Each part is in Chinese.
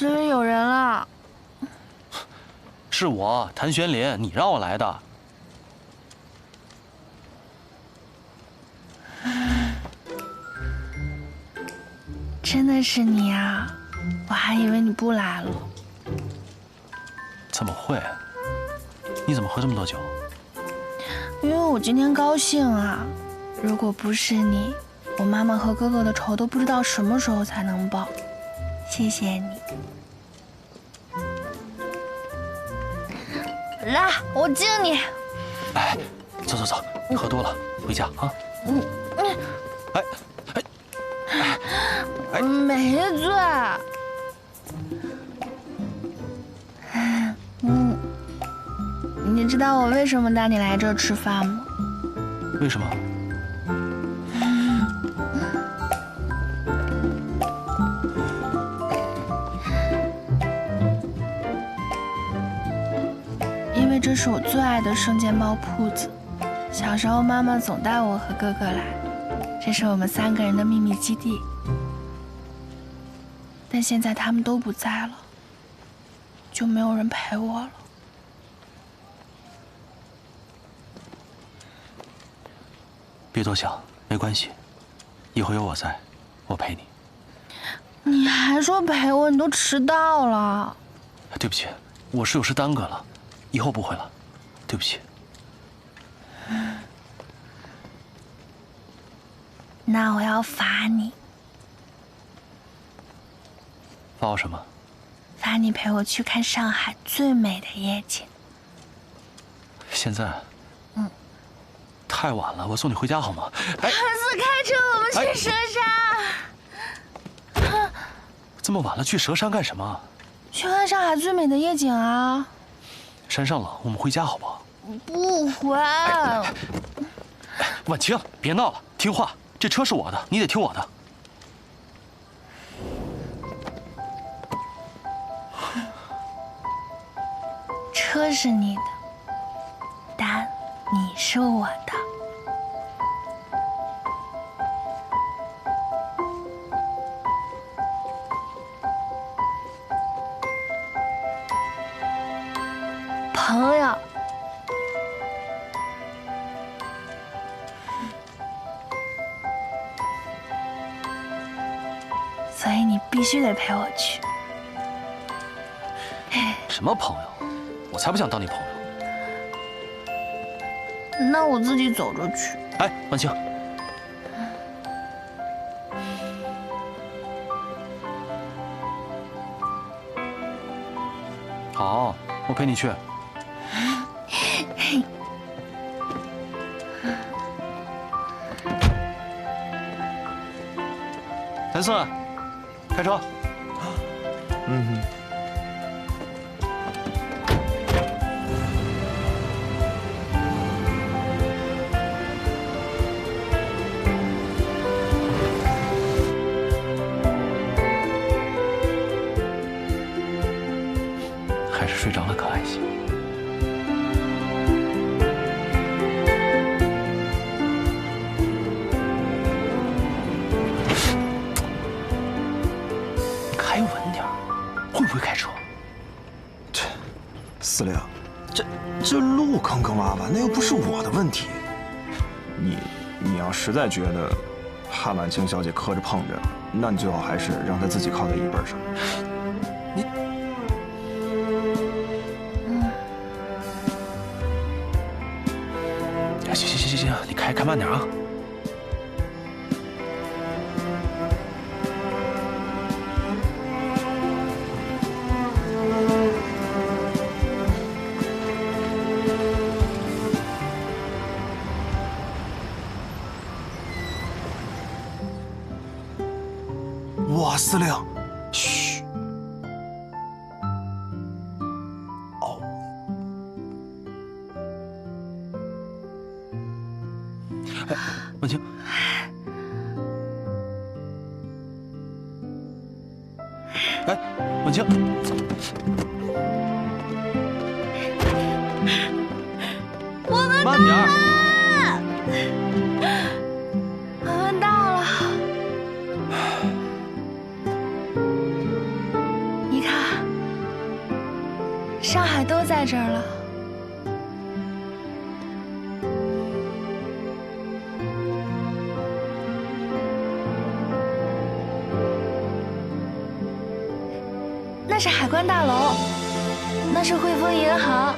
这里有人了。是我，谭玄林，你让我来的。真的是你啊！我还以为你不来了。怎么会？你怎么喝这么多酒？因为我今天高兴啊！如果不是你，我妈妈和哥哥的仇都不知道什么时候才能报。谢谢你。来，我敬你。哎，走走走，你喝多了，回家啊。没醉。你知道我为什么带你来这儿吃饭吗？为什么？因为这是我最爱的生煎包铺子，小时候妈妈总带我和哥哥来，这是我们3个人的秘密基地。但现在他们都不在了，就没有人陪我了。别多想，没关系，以后有我在，我陪你。你还说陪我，你都迟到了。对不起，我是有事耽搁了，以后不会了，对不起。那我要罚你。罚我什么？罚你陪我去看上海最美的夜景。现在？太晚了，我送你回家好吗？儿子，开车，我们去佘山。这么晚了，去佘山干什么？去看上海最美的夜景啊！山上冷，我们回家好不好？不回。婉清，别闹了，听话，这车是我的，你得听我的。车是你的，但你是我的。朋友。所以你必须得陪我去。什么朋友？我才不想当你朋友。那我自己走着去。哎，婉清。好，我陪你去。谭四，开车。还是睡着了可爱些。开稳点儿，会不会开车？司令，这路坑坑洼洼，那又不是我的问题。你要实在觉得汉婉清小姐磕着碰着，那你最好还是让她自己靠在椅背上。行，你开慢点啊。哇，司令，嘘。哦。哎，婉清。哎，婉清。我们慢点儿。我们到了。你看上海都在这儿了。那是海关大楼，那是汇丰银行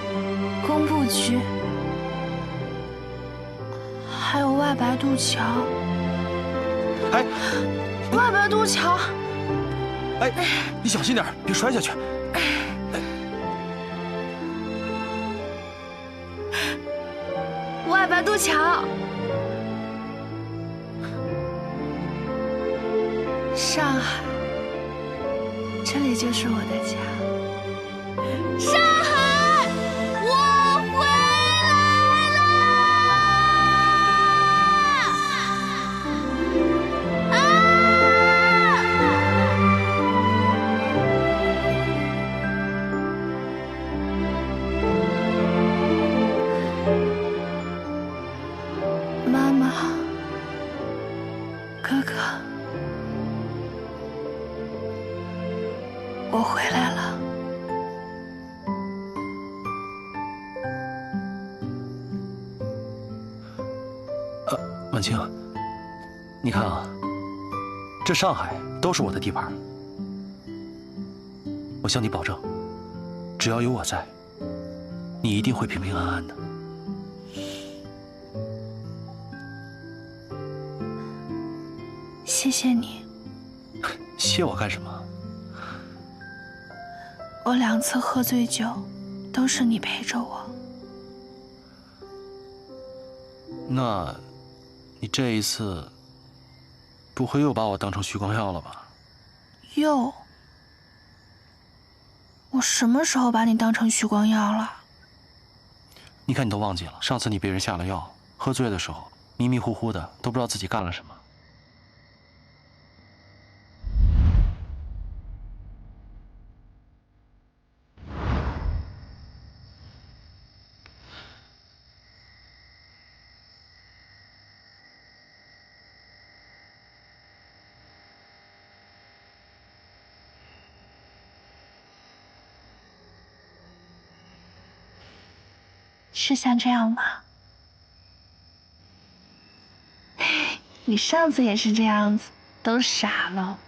工部区，还有外白渡桥。哎，外白渡桥！哎，你小心点，别摔下去。外白渡桥，上海，这里就是我的家。上海，我回来了！妈妈，哥哥，我回来了。婉清，你看啊，这上海都是我的地盘。我向你保证，只要有我在，你一定会平平安安的。谢谢你。谢我干什么？我2次喝醉酒，都是你陪着我。那，你这一次，不会又把我当成许光耀了吧？又？我什么时候把你当成许光耀了？你看你都忘记了，上次你被人下了药，喝醉的时候迷迷糊糊的，都不知道自己干了什么。是像这样吗？你上次也是这样子，都傻了。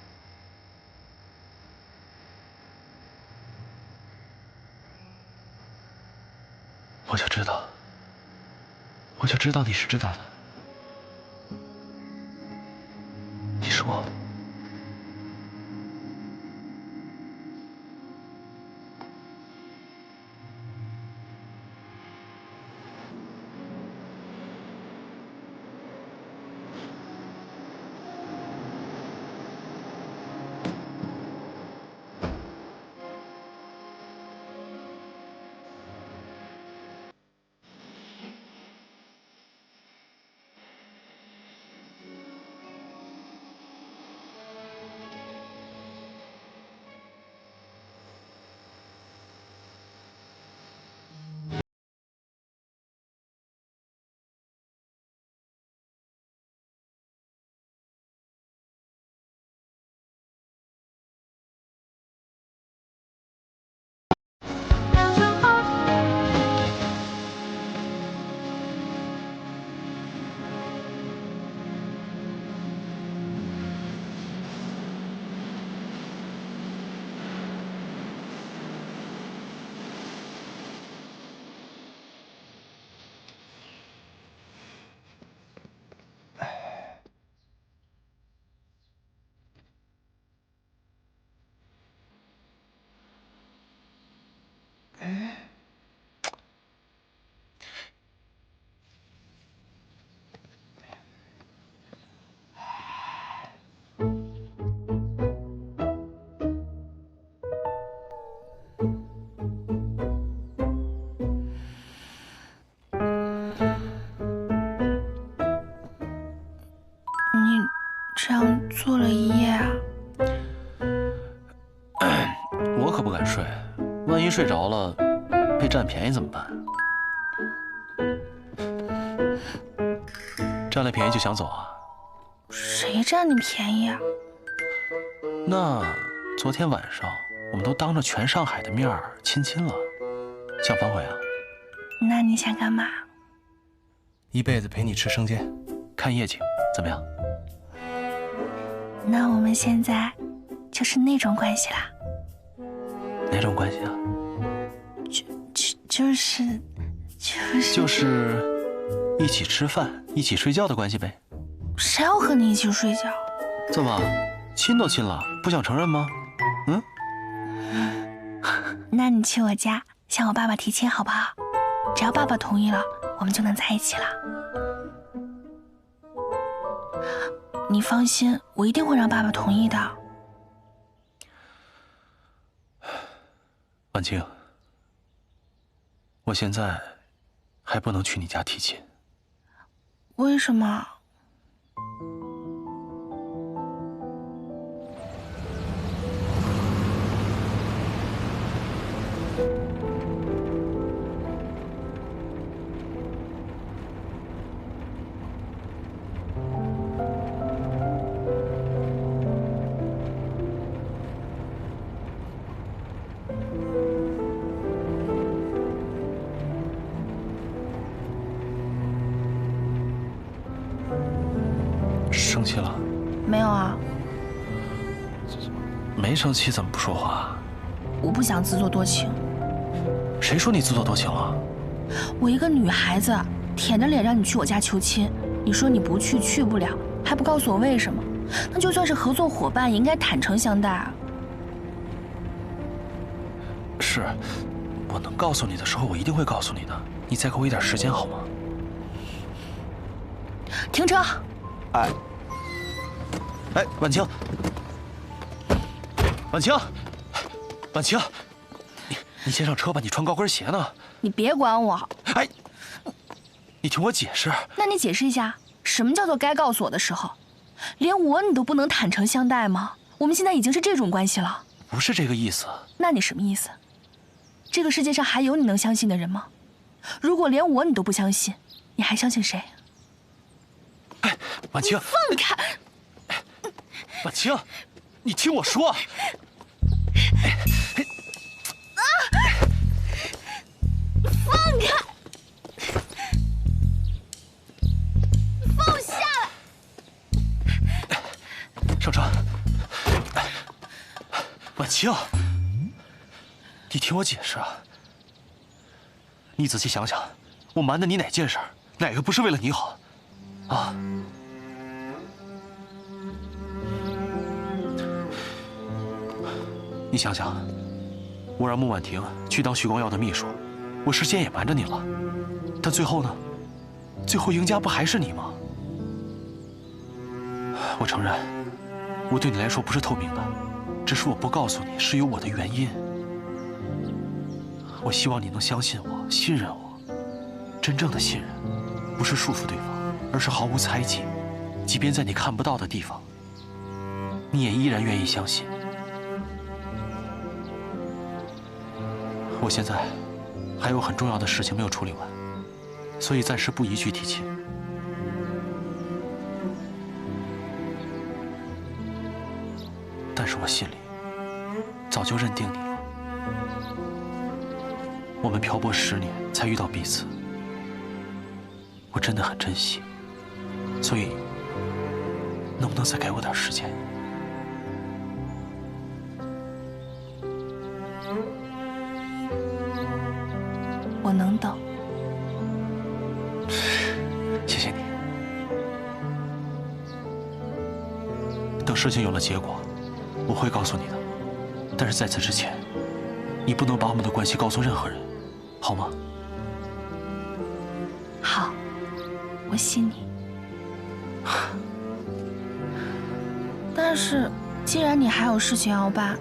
我就知道，你是知道的。你说。这样坐了1夜啊？我可不敢睡，万一睡着了，被占便宜怎么办？占了便宜就想走啊？谁占你便宜啊？那昨天晚上我们都当着全上海的面亲亲了，想反悔啊？那你想干嘛？一辈子陪你吃生煎，看夜景，怎么样？那我们现在就是那种关系啦。哪种关系啊？就是一起吃饭、一起睡觉的关系呗。谁要和你一起睡觉？怎么，亲都亲了，不想承认吗？嗯？那你去我家向我爸爸提亲好不好？只要爸爸同意了，我们就能在一起了。你放心，我一定会让爸爸同意的。婉清，我现在还不能去你家提亲。为什么？生气了？没有啊，没生气怎么不说话？我不想自作多情。谁说你自作多情了？我一个女孩子，舔着脸让你去我家求亲，你说你不去，去不了，还不告诉我为什么？那就算是合作伙伴，也应该坦诚相待啊。是，我能告诉你的时候，我一定会告诉你的。你再给我一点时间好吗？停车！哎，婉清，婉清，婉清，你先上车吧，你穿高跟鞋呢。你别管我。哎，你听我解释。那你解释一下，什么叫做该告诉我的时候？连我你都不能坦诚相待吗？我们现在已经是这种关系了。不是这个意思。那你什么意思？这个世界上还有你能相信的人吗？如果连我你都不相信，你还相信谁？哎，婉清，放开！婉清，你听我说。放开！放下来！上车。婉清，你听我解释啊。你仔细想想，我瞒的你哪件事儿，哪个不是为了你好？啊！你想想，我让穆婉婷去当徐光耀的秘书，我事先也瞒着你了，但最后呢？最后赢家不还是你吗？我承认，我对你来说不是透明的，只是我不告诉你是有我的原因。我希望你能相信我，信任我。真正的信任，不是束缚对方，而是毫无猜忌，即便在你看不到的地方，你也依然愿意相信。我现在还有很重要的事情没有处理完，所以暂时不宜去提亲。但是我心里早就认定你了。我们漂泊10年才遇到彼此，我真的很珍惜，所以能不能再给我点时间？我能等。谢谢你。等事情有了结果，我会告诉你的。但是在此之前，你不能把我们的关系告诉任何人，好吗？好，我信你。但是，既然你还有事情要办，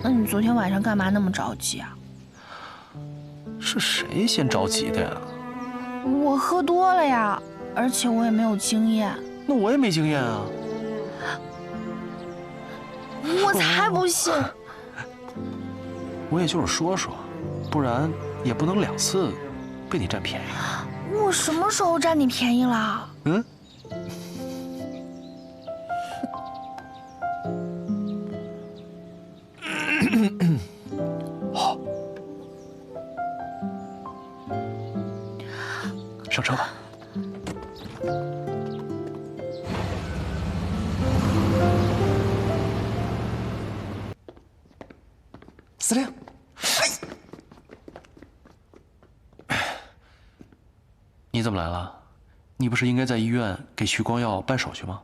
那你昨天晚上干嘛那么着急啊？是谁先着急的呀？我喝多了呀，而且我也没有经验。那我也没经验啊。我才不信！我也就是说说，不然也不能2次被你占便宜。我什么时候占你便宜了？嗯？好。上车吧。司令，你怎么来了？你不是应该在医院给徐光耀办手续吗？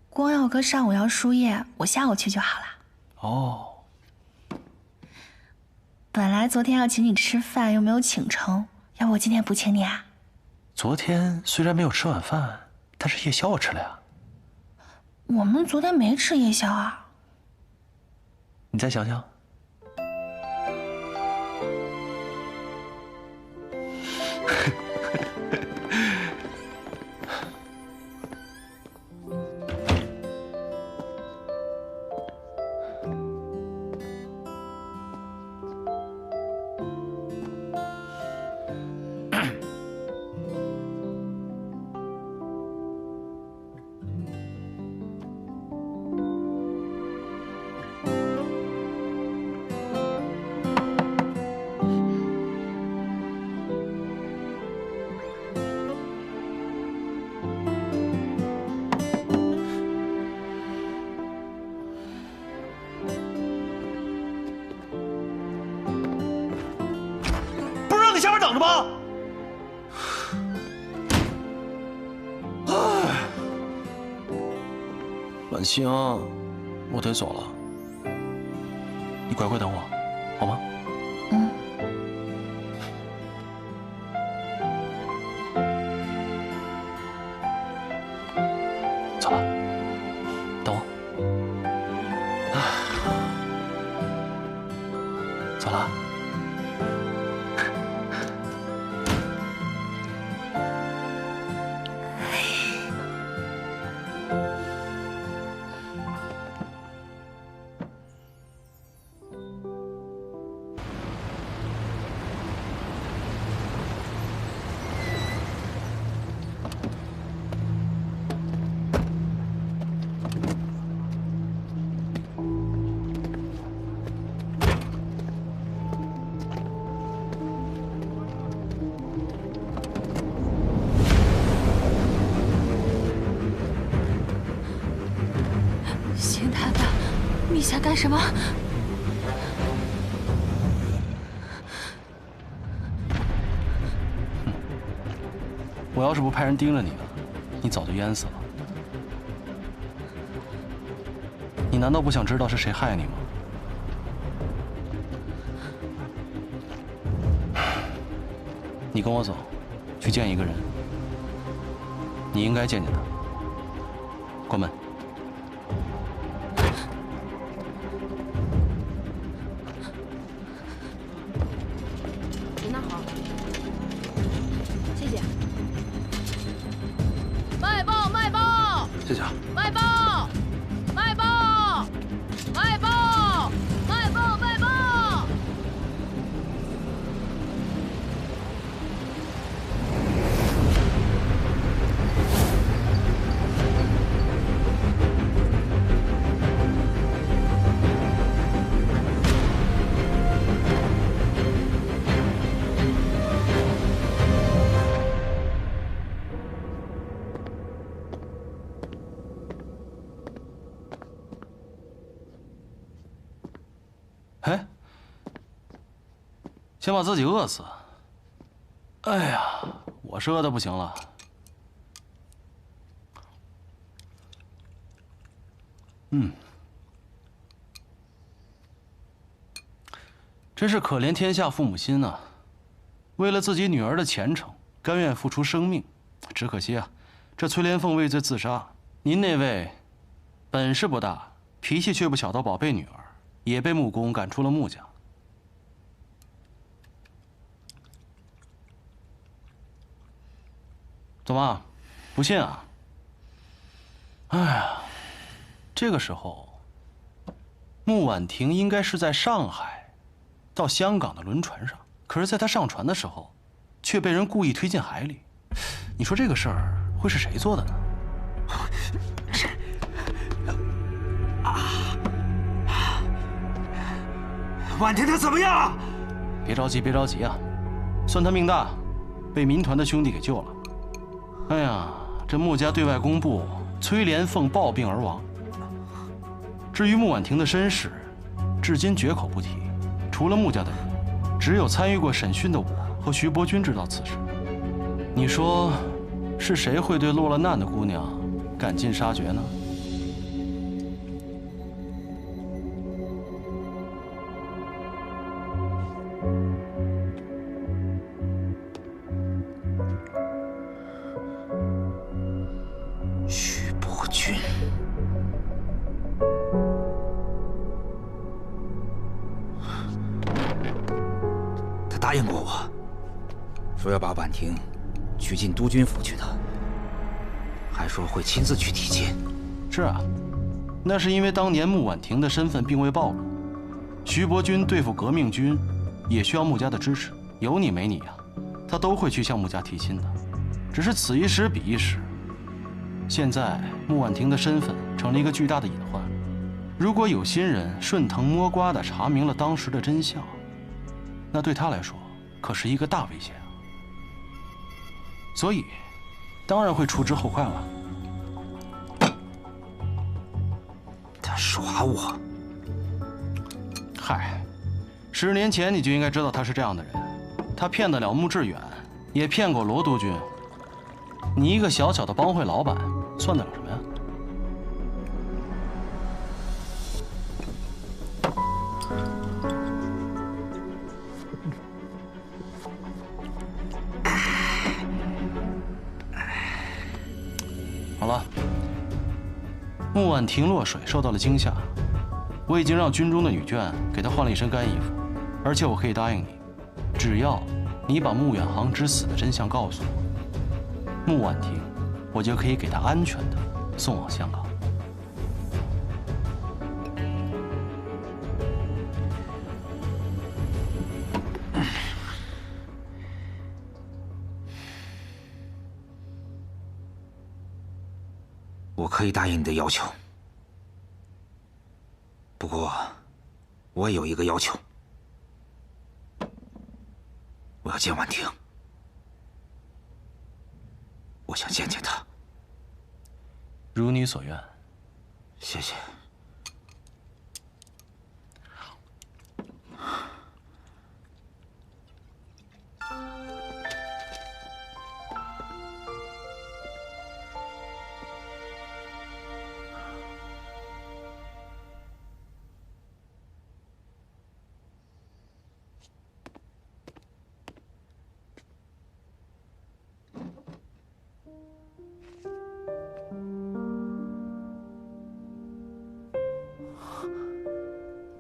光耀哥上午要输液，我下午去就好了。哦，本来昨天要请你吃饭，又没有请成，要不我今天补请你啊？昨天虽然没有吃晚饭，但是夜宵我吃了呀。我们昨天没吃夜宵啊。你再想想。下边等着吧。婉清，我得走了，你乖乖等我，好吗？嗯。走了，等我。走了。邢太太，你想干什么？我要是不派人盯着你呢，你早就淹死了。你难道不想知道是谁害你吗？你跟我走，去见一个人。你应该见见他。关门。您拿好，谢谢。卖报，卖报，谢谢啊。卖报，卖报，卖报，卖报，卖报。哎，先把自己饿死。哎呀，我是饿得不行了。真是可怜天下父母心呐！为了自己女儿的前程，甘愿付出生命。只可惜啊，这崔莲凤畏罪自杀。您那位本事不大，脾气却不小的宝贝女儿，也被穆公赶出了穆家。怎么，不信啊？哎呀，这个时候，穆婉婷应该是在上海到香港的轮船上，可是在她上船的时候，却被人故意推进海里。你说这个事儿会是谁做的呢？婉婷她怎么样？别着急，别着急啊！算她命大，被民团的兄弟给救了。哎呀，这穆家对外公布崔莲凤暴病而亡。至于穆婉婷的身世，至今绝口不提。除了穆家的人，只有参与过审讯的我和徐伯钧知道此事。你说，是谁会对落了难的姑娘赶尽杀绝呢？徐伯钧，他答应过我，说要把婉婷娶进督军府去的，还说会亲自去提亲。是啊，那是因为当年穆婉婷的身份并未暴露，徐伯钧对付革命军也需要穆家的支持，有你没你啊，他都会去向穆家提亲的。只是此一时彼一时，现在穆婉婷的身份成了一个巨大的隐患。如果有心人顺藤摸瓜地查明了当时的真相，那对他来说可是一个大危险啊！所以，当然会除之后快了。他耍我！嗨，10年前你就应该知道他是这样的人。他骗得了穆致远，也骗过罗督军。你一个小小的帮会老板，算得了什么呀？好了，穆婉婷落水受到了惊吓，我已经让军中的女眷给她换了一身干衣服，而且我可以答应你，只要你把穆远航之死的真相告诉我，穆婉婷，我就可以给她安全的送往香港。我可以答应你的要求，不过我也有一个要求，我要见婉婷，我想见见她。如你所愿。谢谢。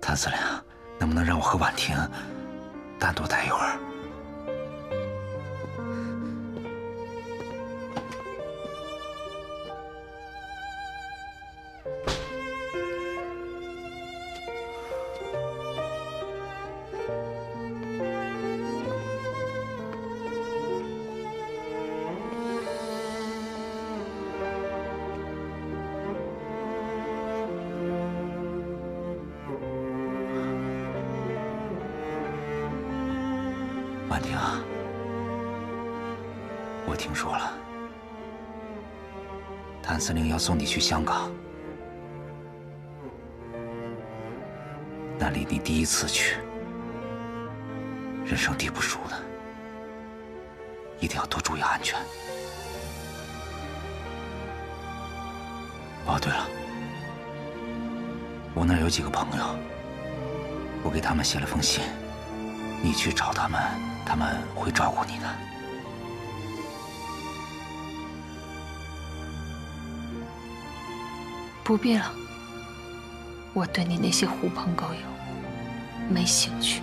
谭司令，能不能让我和婉婷单独待一会儿？婉婷，我听说了，谭司令要送你去香港，那离你第一次去，人生地不熟的，一定要多注意安全。哦，对了，我那儿有几个朋友，我给他们写了封信，你去找他们。他们会照顾你的。不必了，我对你那些狐朋狗友没兴趣。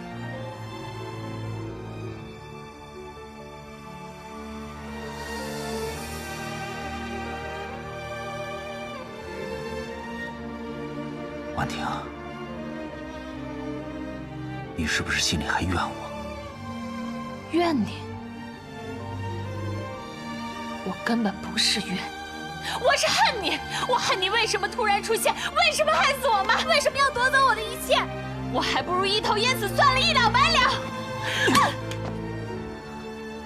婉婷，你是不是心里还怨我？怨你？我根本不是怨你，我是恨你。我恨你为什么突然出现，为什么害死我妈，为什么要夺走我的一切？我还不如一头淹死算了，一了百了。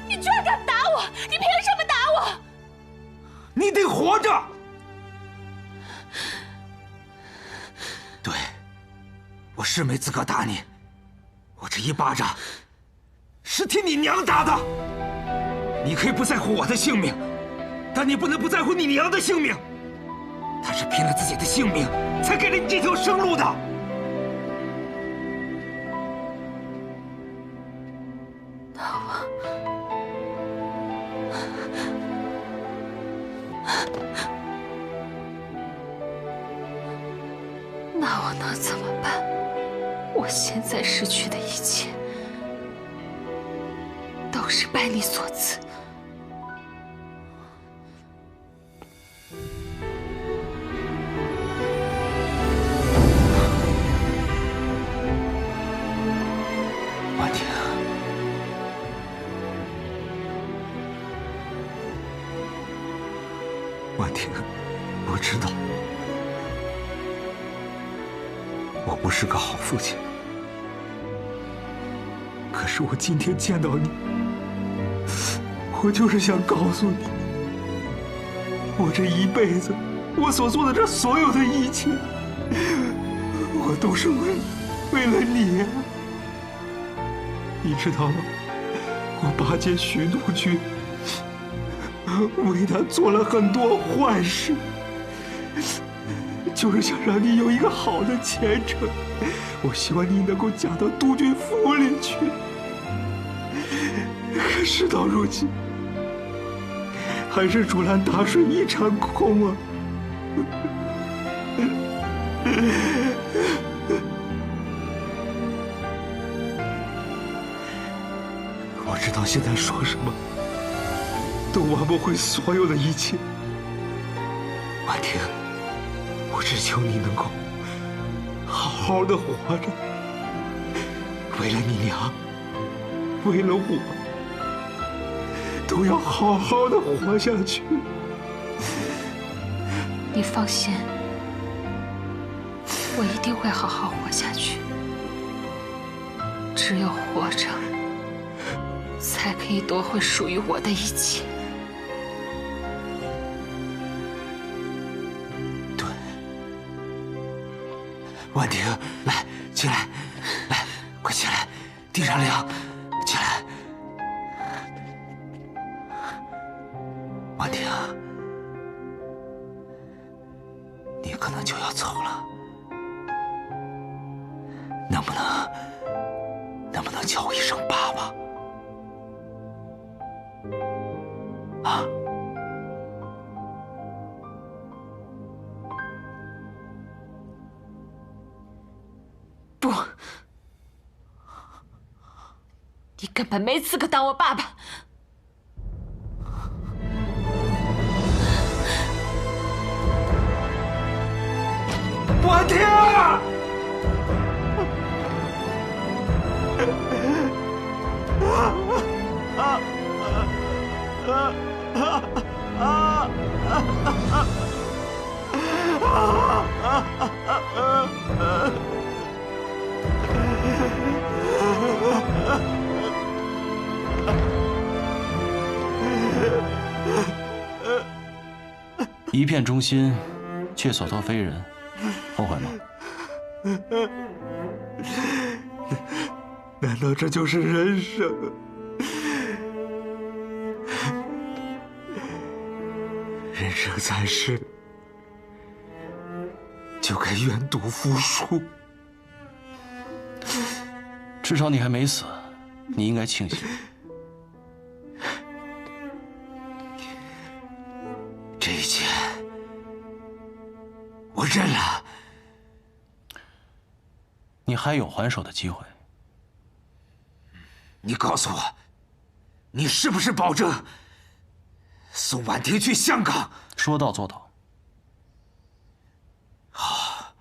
你居然敢打我！你凭什么打我？你得活着。对，我是没资格打你，我这一巴掌是替你娘打的。你可以不在乎我的性命，但你不能不在乎你娘的性命。她是拼了自己的性命，才给了你这条生路的。那我能怎么办？我现在失去的一切，都是拜你所赐。婉婷，婉婷，我知道。我不是个好父亲，可是我今天见到你，我就是想告诉你，我这一辈子，我所做的这所有的一切，我都是为了你。你知道吗？我巴结徐督军，为他做了很多坏事。就是想让你有一个好的前程，我希望你能够嫁到督军府里去。可事到如今，还是竹篮打水一场空啊！我知道现在说什么都挽不回所有的一切，婉婷。我只求你能够好好的活着，为了你娘，为了我，都要好好的活下去。你放心，我一定会好好活下去。只有活着，才可以夺回属于我的一切。婉婷，来，起来，来，快起来，地上凉，起来。婉婷，你可能就要走了，能不能叫我一声爸爸？啊？不，你根本没资格当我爸爸。婉婷！一片忠心，却所托非人，后悔吗？难道这就是人生？人生在世，就该愿赌服输。至少你还没死，你应该庆幸。这一切，我认了。你还有还手的机会。你告诉我，你是不是保证送婉婷去香港？说到做到。好。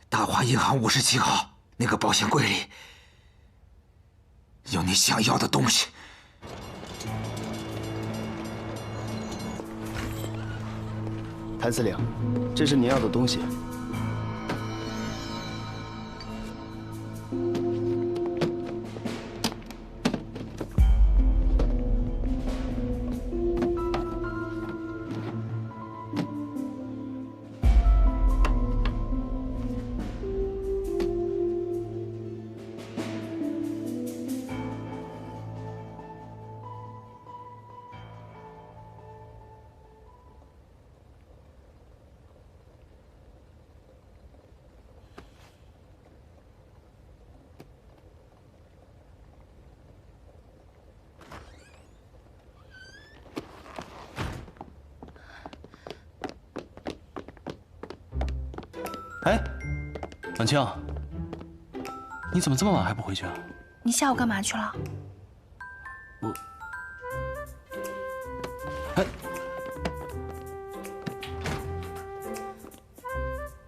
大华银行57号那个保险柜里有你想要的东西。谭司令，这是您要的东西。哎，婉清，你怎么这么晚还不回去啊？你下午干嘛去了？哎，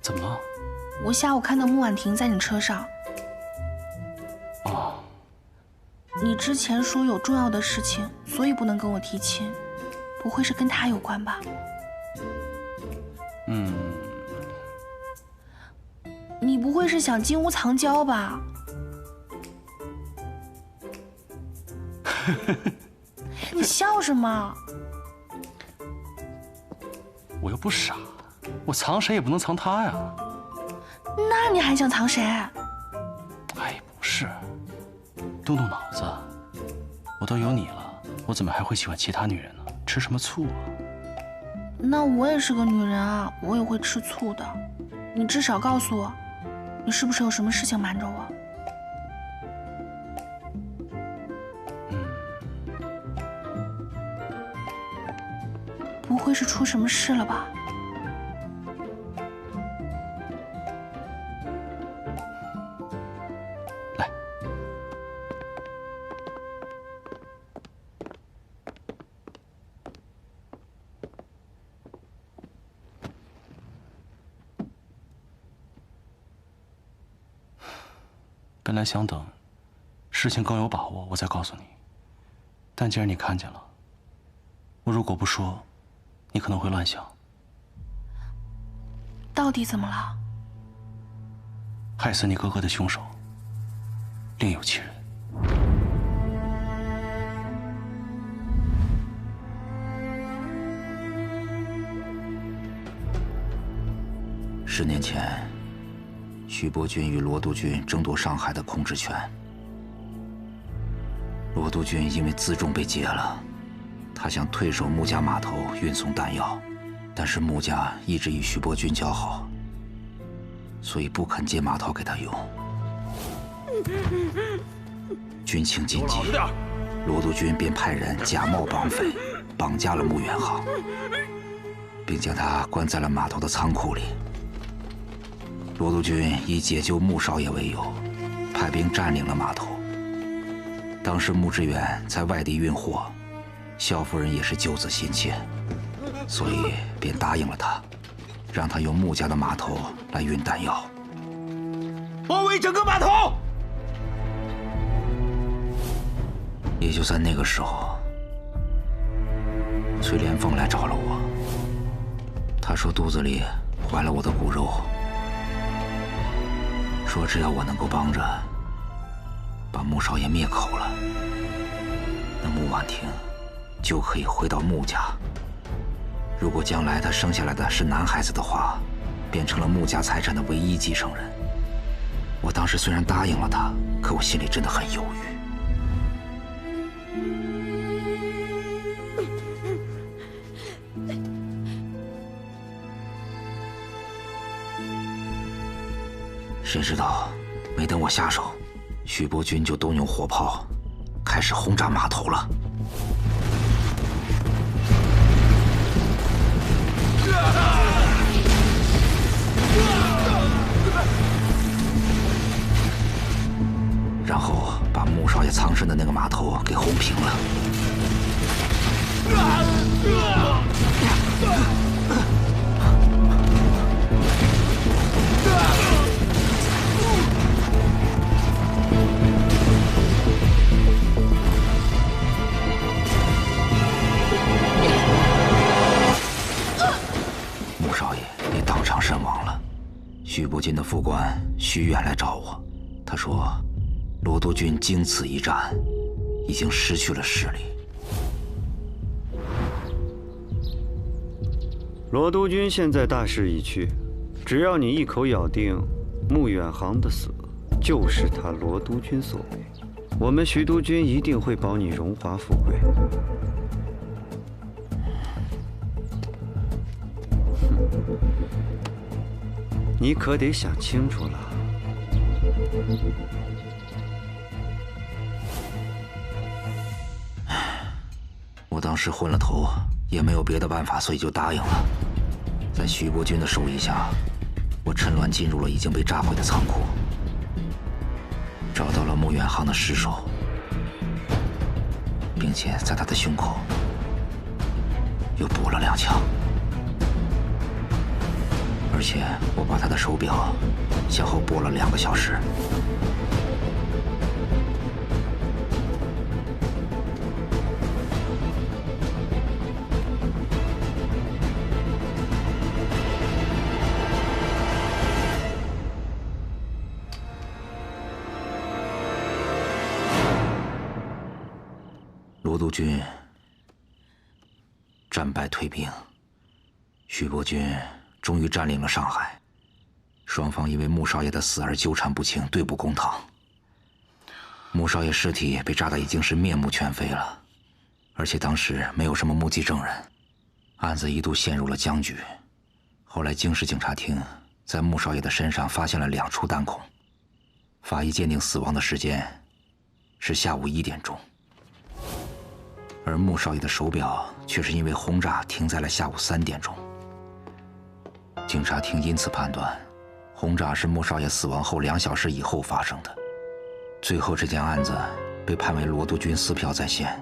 怎么了？我下午看到穆婉婷在你车上。哦，你之前说有重要的事情，所以不能跟我提亲，不会是跟她有关吧？嗯，你不会是想金屋藏娇吧？你笑什么？我又不傻，我藏谁也不能藏他呀。那你还想藏谁？哎，不是，动动脑子，我都有你了，我怎么还会喜欢其他女人呢？吃什么醋啊？那我也是个女人啊，我也会吃醋的。你至少告诉我，你是不是有什么事情瞒着我？不会是出什么事了吧？来，本来想等事情更有把握我再告诉你，但既然你看见了，我如果不说，你可能会乱想。到底怎么了？害死你哥哥的凶手另有其人。10年前，徐伯钧与罗督军争夺上海的控制权。罗督军因为辎重被劫了，他想退守穆家码头运送弹药，但是穆家一直与徐伯钧交好，所以不肯借码头给他用。军情紧急，罗督军便派人假冒绑匪，绑架了穆远航，并将他关在了码头的仓库里。罗督军以解救穆少爷为由，派兵占领了码头。当时穆志远在外地运货，萧夫人也是救子心切，所以便答应了他，让他用穆家的码头来运弹药。包围整个码头！也就在那个时候，崔连凤来找了我。他说肚子里怀了我的骨肉，说只要我能够帮着把穆少爷灭口了，那穆婉婷就可以回到穆家。如果将来他生下来的是男孩子的话，变成了穆家财产的唯一继承人。我当时虽然答应了他，可我心里真的很犹豫。谁知道，没等我下手，徐伯钧就动用火炮，开始轰炸码头了。然后把穆少爷藏身的那个码头给轰平了。穆少爷也当场身亡了。徐伯钧的副官徐远来找我，他说罗督军经此一战，已经失去了势力。罗督军现在大势已去，只要你一口咬定穆远航的死就是他罗督军所为，我们徐督军一定会保你荣华富贵。你可得想清楚了。我当时昏了头，也没有别的办法，所以就答应了。在徐伯钧的授意下，我趁乱团进入了已经被炸毁的仓库，找到了穆远航的尸首，并且在他的胸口又补了2枪。而且我把他的手表向后拨了2个小时。罗督军战败退兵，徐伯钧终于占领了上海。双方因为穆少爷的死而纠缠不清，对簿公堂。穆少爷尸体被炸得已经是面目全非了，而且当时没有什么目击证人，案子一度陷入了僵局。后来京市警察厅在穆少爷的身上发现了2处弹孔，法医鉴定死亡的时间是下午1点钟。而穆少爷的手表却是因为轰炸停在了下午3点钟。警察厅因此判断，轰炸是穆少爷死亡后2小时以后发生的。最后这件案子被判为罗督军撕票在先，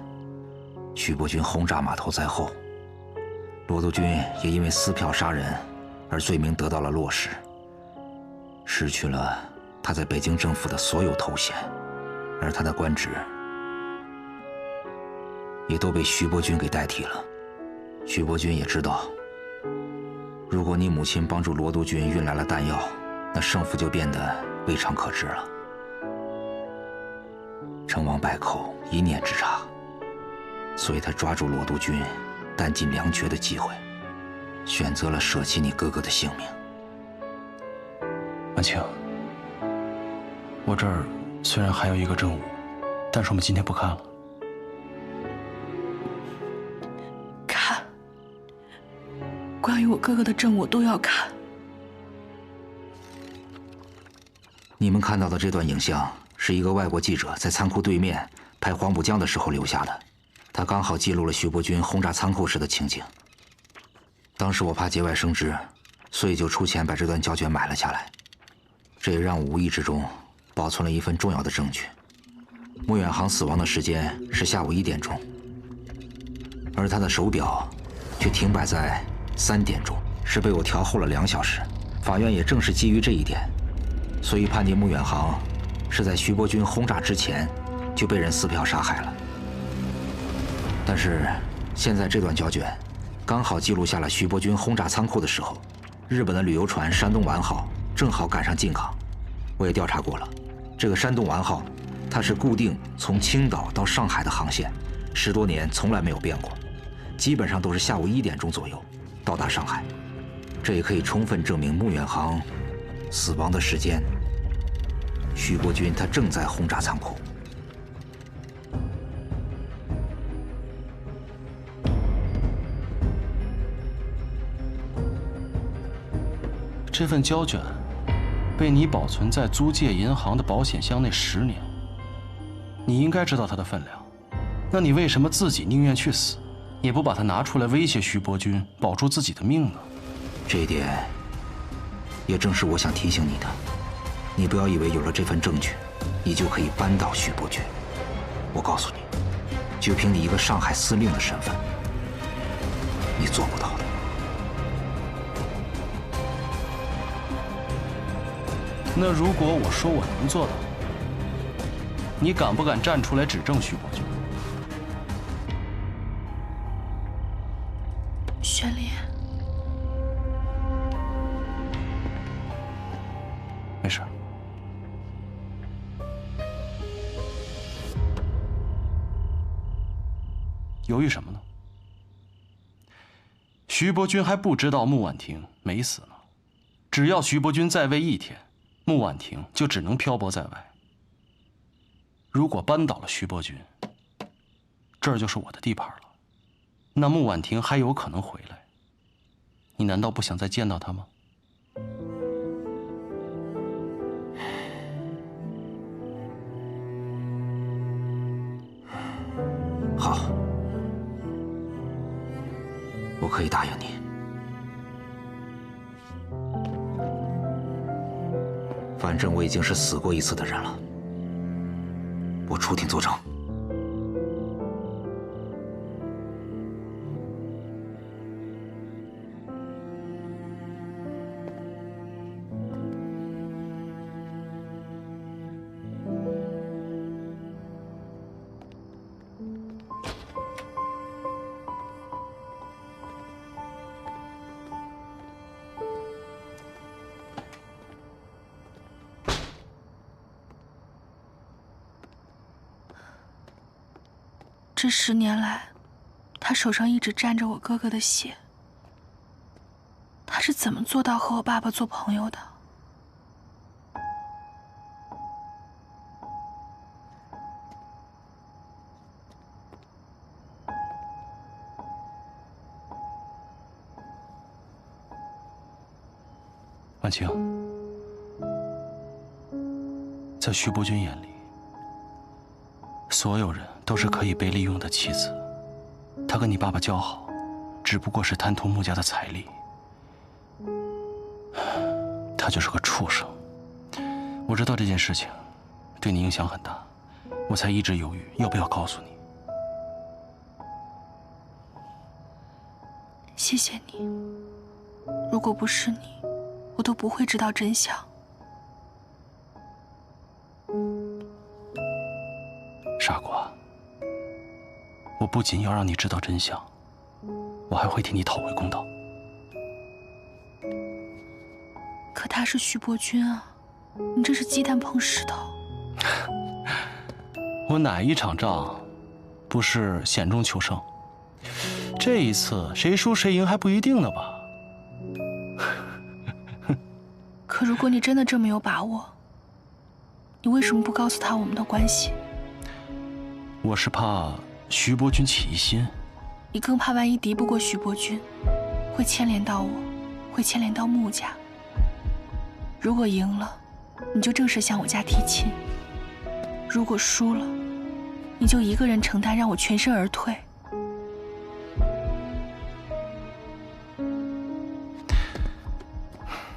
徐伯钧轰炸码头在后。罗督军也因为撕票杀人而罪名得到了落实，失去了他在北京政府的所有头衔，而他的官职也都被徐伯钧给代替了。徐伯钧也知道，如果你母亲帮助罗督军运来了弹药，那胜负就变得未尝可知了。成王败寇，一念之差，所以他抓住罗督军弹尽粮绝的机会，选择了舍弃你哥哥的性命。婉清，我这儿虽然还有一个证物，但是我们今天不看了。看，关于我哥哥的证我都要看。你们看到的这段影像是一个外国记者在仓库对面拍黄浦江的时候留下的，他刚好记录了徐伯钧轰炸仓库时的情景。当时我怕节外生枝，所以就出钱把这段胶卷买了下来，这也让我无意之中保存了一份重要的证据。穆远航死亡的时间是下午1点钟，而他的手表却停摆在3点钟，是被我调后了2小时。法院也正是基于这一点，所以判定穆远航是在徐伯钧轰炸之前就被人撕票杀害了。但是现在这段胶卷刚好记录下了徐伯钧轰炸仓库的时候，日本的旅游船山东丸号正好赶上进港。我也调查过了，这个山东丸号它是固定从青岛到上海的航线，10多年从来没有变过，基本上都是下午1点钟左右到达上海。这也可以充分证明穆远航死亡的时间，徐伯钧他正在轰炸仓库。这份胶卷被你保存在租界银行的保险箱内10年，你应该知道它的分量，那你为什么自己宁愿去死，也不把它拿出来威胁徐伯钧，保住自己的命呢？这一点也正是我想提醒你的，你不要以为有了这份证据，你就可以扳倒徐伯钧。我告诉你，就凭你一个上海司令的身份，你做不到的。那如果我说我能做到，你敢不敢站出来指证徐伯钧？玄林，没事。犹豫什么呢？徐伯钧还不知道穆婉婷没死呢，只要徐伯钧在位1天，穆婉婷就只能漂泊在外。如果扳倒了徐伯钧，这儿就是我的地盘了，那穆婉婷还有可能回来。你难道不想再见到她吗？好，我可以答应你。反正我已经是死过一次的人了，我出庭作证。这10年来，他手上一直沾着我哥哥的血。他是怎么做到和我爸爸做朋友的？婉清，在徐伯君眼里，所有人都是可以被利用的棋子。他跟你爸爸交好，只不过是贪图穆家的财力。他就是个畜生。我知道这件事情对你影响很大，我才一直犹豫要不要告诉你。谢谢你。如果不是你，我都不会知道真相。傻瓜，我不仅要让你知道真相，我还会替你讨回公道。可他是徐伯君啊，你这是鸡蛋碰石头。我哪一场仗不是险中求胜？这一次谁输谁赢还不一定呢吧？可如果你真的这么有把握，你为什么不告诉他我们的关系？我是怕徐伯君起疑心。你更怕万一敌不过徐伯君，会牵连到我，会牵连到穆家。如果赢了，你就正式向我家提亲；如果输了，你就一个人承担，让我全身而退。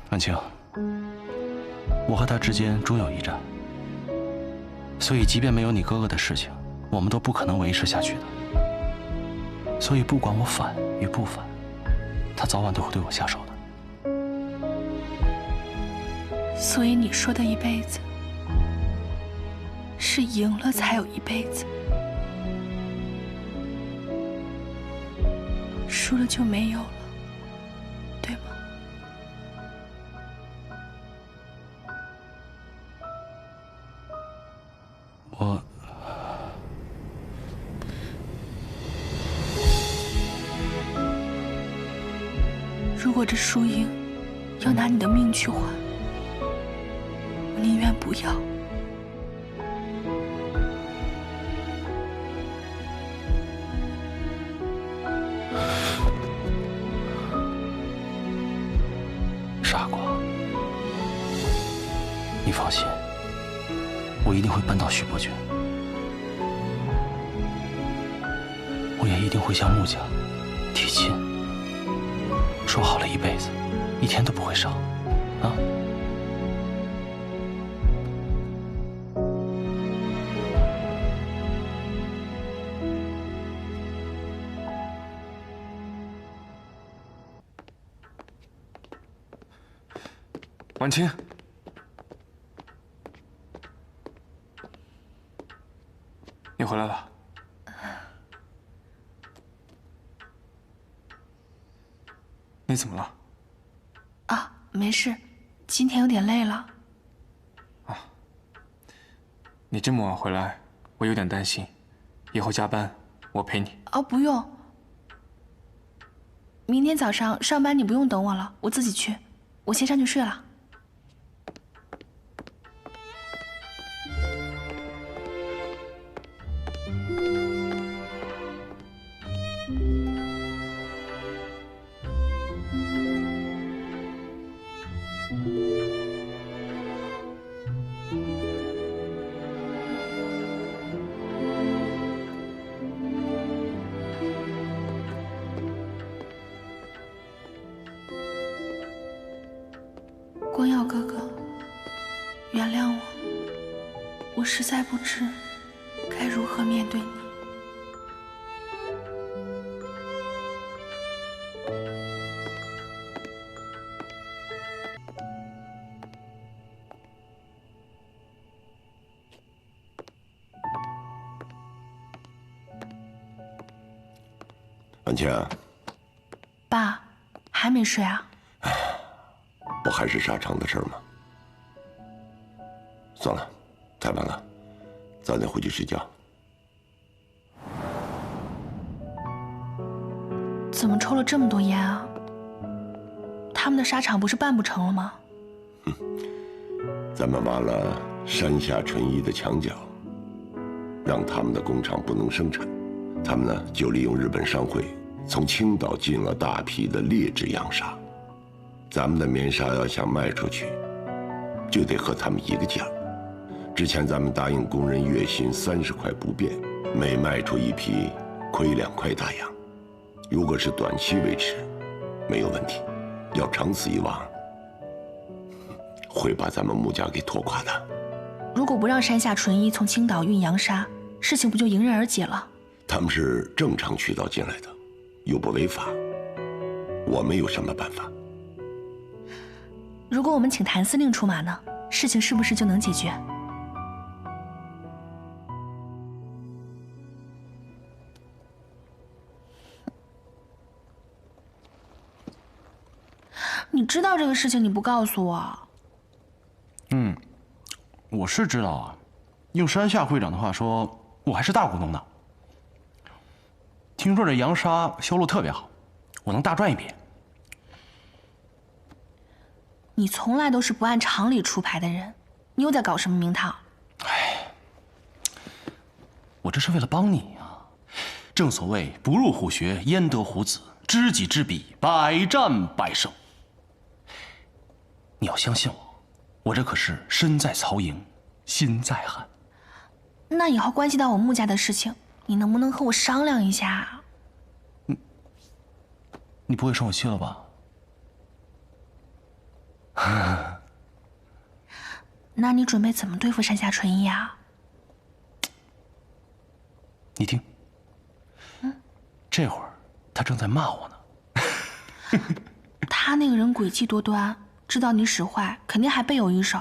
婉清，我和他之间终有一战，所以即便没有你哥哥的事情，我们都不可能维持下去的。所以不管我反与不反，他早晚都会对我下手的。所以你说的一辈子，是赢了才有一辈子，输了就没有了，对吗？我如果这输赢要拿你的命去换，我宁愿不要。傻瓜，你放心，我一定会扳倒徐伯君，我也一定会向穆家提亲，说好了一辈子，一天都不会少，啊！婉清，你回来了。你怎么了？啊，没事，今天有点累了。你这么晚回来，我有点担心。以后加班我陪你。哦，不用，明天早上上班你不用等我了，我自己去。我先上去睡了。原谅我，我实在不知该如何面对你。婉清，爸，还没睡啊？不还是沙场的事吗？算了，太晚了，早点回去睡觉。怎么抽了这么多烟啊？他们的沙场不是办不成了吗？咱们挖了山下纯一的墙角，让他们的工厂不能生产。他们呢，就利用日本商会从青岛进了大批的劣质洋纱。咱们的棉纱要想卖出去，就得和他们一个价。之前咱们答应工人月薪30块不变，每卖出一批亏2块大洋。如果是短期维持，没有问题；要长此以往，会把咱们穆家给拖垮的。如果不让山下纯一从青岛运洋纱，事情不就迎刃而解了？他们是正常渠道进来的，又不违法，我们有什么办法？如果我们请谭司令出马呢？事情是不是就能解决？你知道这个事情，你不告诉我？我是知道啊。用山下会长的话说，我还是大股东呢。听说这洋纱销路特别好，我能大赚一笔。你从来都是不按常理出牌的人，你又在搞什么名堂？哎，我这是为了帮你啊！正所谓不入虎穴，焉得虎子；知己知彼，百战百胜。你要相信我，我这可是身在曹营，心在汉。那以后关系到我穆家的事情，你能不能和我商量一下？你不会生我气了吧？那你准备怎么对付山下纯一啊？你听，这会儿他正在骂我呢。他那个人诡计多端，知道你使坏，肯定还背有一手，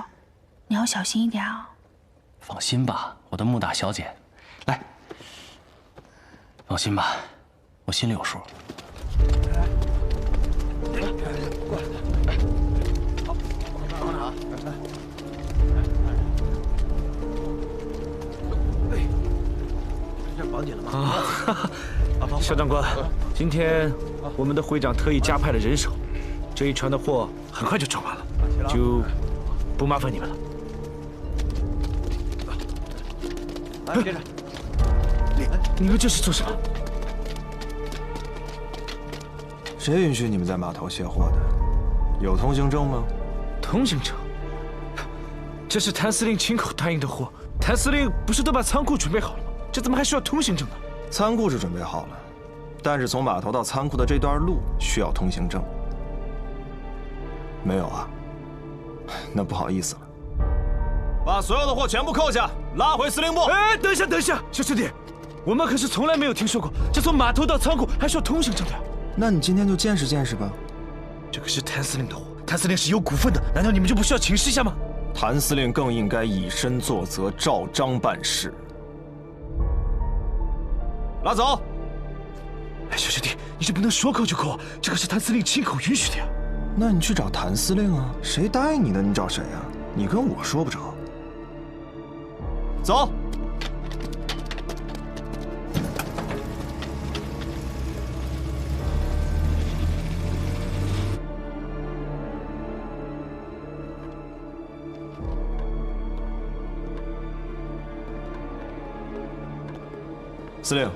你要小心一点啊。放心吧，我的穆大小姐，来，放心吧，我心里有数。过来，好，往哪？这绑紧了吗？肖长官，今天我们的会长特意加派了人手，这一船的货很快就装完了，就不麻烦你们了。来，接着。你们这是做什么？谁允许你们在码头卸货的？有通行证吗？通行证？这是谭司令亲口答应的货，谭司令不是都把仓库准备好了吗？这怎么还需要通行证呢？仓库是准备好了，但是从码头到仓库的这段路需要通行证。没有啊？那不好意思了。把所有的货全部扣下，拉回司令部。哎，等一下，小师弟，我们可是从来没有听说过，这从码头到仓库还需要通行证的。那你今天就见识见识吧。这个是谭司令的货，谭司令是有股份的，难道你们就不需要请示一下吗？谭司令更应该以身作则，照章办事。拉走。哎，小师弟，你这不能说扣就扣啊，这个是谭司令亲口允许的呀。那你去找谭司令啊，谁答应你的，你找谁啊？你跟我说不着。走。司令，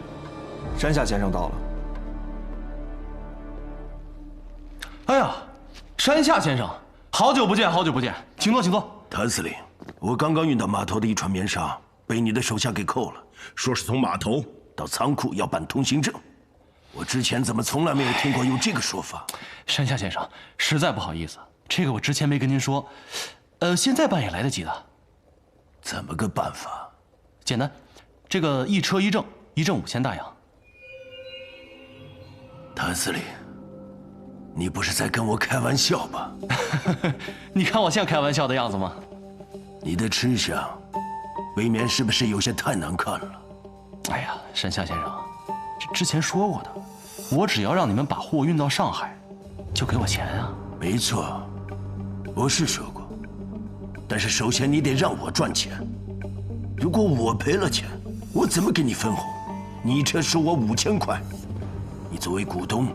山下先生到了。哎呀，山下先生，好久不见，好久不见，请坐，请坐。谭司令，我刚刚运到码头的一船棉纱被你的手下给扣了，说是从码头到仓库要办通行证。我之前怎么从来没有听过有这个说法？山下先生，实在不好意思，这个我之前没跟您说，现在办也来得及的。怎么个办法？简单，这个一车一证，1证5000大洋。谭司令，你不是在跟我开玩笑吧？你看我像开玩笑的样子吗？你的吃相，未免是不是有些太难看了？哎呀，山下先生，之前说过的，我只要让你们把货运到上海，就给我钱啊。没错，我是说过，但是首先你得让我赚钱。如果我赔了钱，我怎么给你分红？你这收我5000块，你作为股东，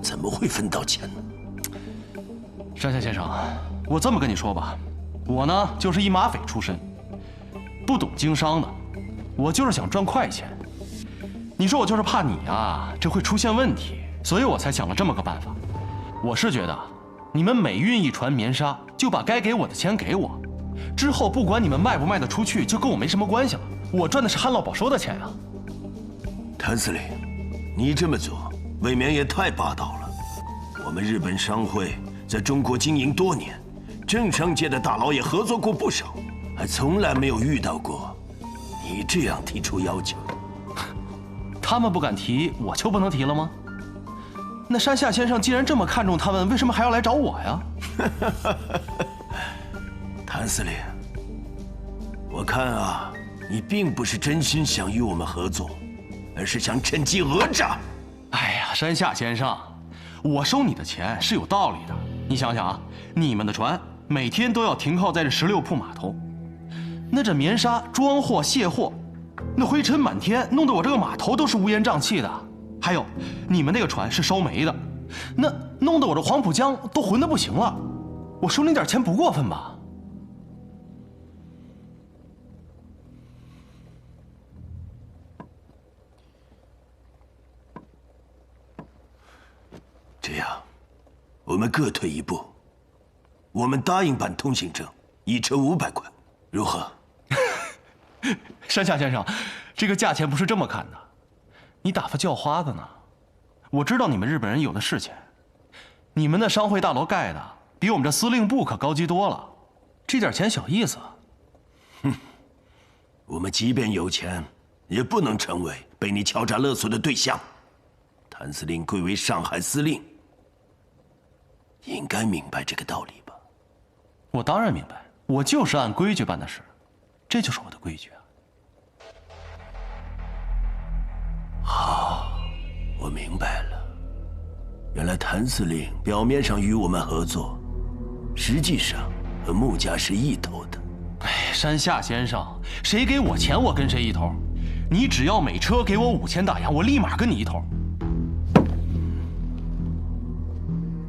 怎么会分到钱呢？山下先生，我这么跟你说吧，我呢就是一马匪出身，不懂经商的，我就是想赚快钱。你说我就是怕你啊，这会出现问题，所以我才想了这么个办法。我是觉得，你们每运一船棉纱，就把该给我的钱给我，之后不管你们卖不卖得出去，就跟我没什么关系了。我赚的是旱涝保收的钱啊。谭司令，你这么做未免也太霸道了。我们日本商会在中国经营多年，政商界的大佬也合作过不少，还从来没有遇到过你这样提出要求。他们不敢提，我就不能提了吗？那山下先生既然这么看重他们，为什么还要来找我呀？谭司令，我看啊，你并不是真心想与我们合作，而是想趁机讹诈。哎呀，山下先生，我收你的钱是有道理的。你想想啊，你们的船每天都要停靠在这16铺码头，那这棉纱装货卸货，那灰尘满天，弄得我这个码头都是乌烟瘴气的。还有，你们那个船是烧煤的，那弄得我这黄浦江都浑得不行了。我收你点钱不过分吧？这样，我们各退一步。我们答应办通行证，1车500块，如何？山下先生，这个价钱不是这么看的，你打发叫花子呢？我知道你们日本人有的是钱，你们那商会大楼盖的比我们这司令部可高级多了，这点钱小意思。哼，我们即便有钱，也不能成为被你敲诈勒索的对象。谭司令贵为上海司令，应该明白这个道理吧？我当然明白，我就是按规矩办的事，这就是我的规矩啊。好，我明白了。原来谭司令表面上与我们合作，实际上和穆家是一头的。哎，山下先生，谁给我钱，我跟谁一头。你只要每车给我5000大洋，我立马跟你一头。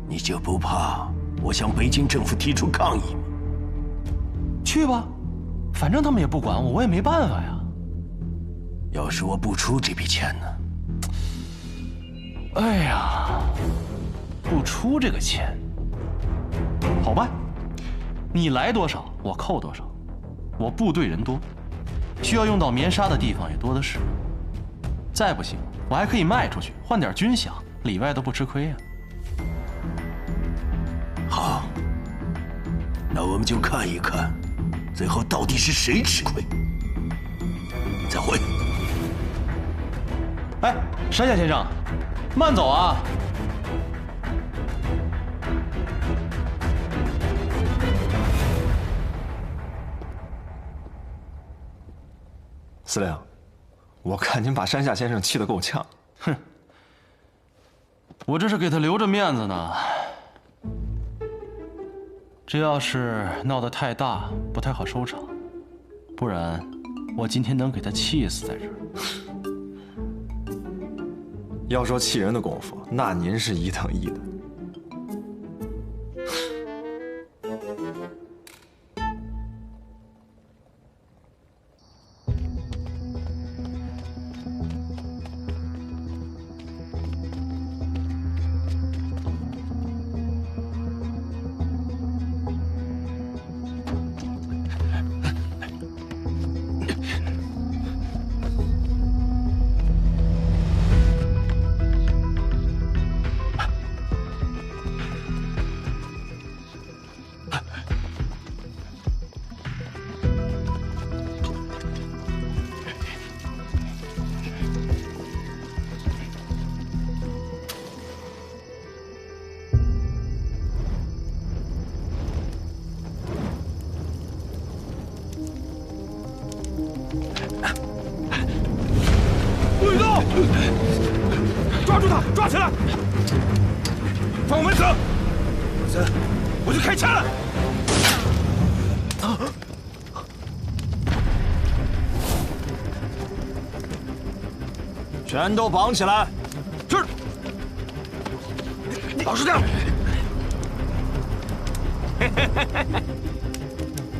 你就不怕我向北京政府提出抗议吗？去吧，反正他们也不管我，我也没办法呀。要是我不出这笔钱呢？哎呀，不出这个钱，好办，你来多少我扣多少。我部队人多，需要用到棉纱的地方也多的是。再不行，我还可以卖出去，换点军饷，里外都不吃亏呀。好，那我们就看一看，最后到底是谁吃亏。再会。哎，山下先生，慢走啊！司令，我看您把山下先生气得够呛。哼，我这是给他留着面子呢。这要是闹得太大，不太好收场，不然我今天能给他气死在这儿。要说气人的功夫，那您是1等1的。不许动！抓住他，抓起来！放我们走！否则我就开枪了！全都绑起来！是。老实点！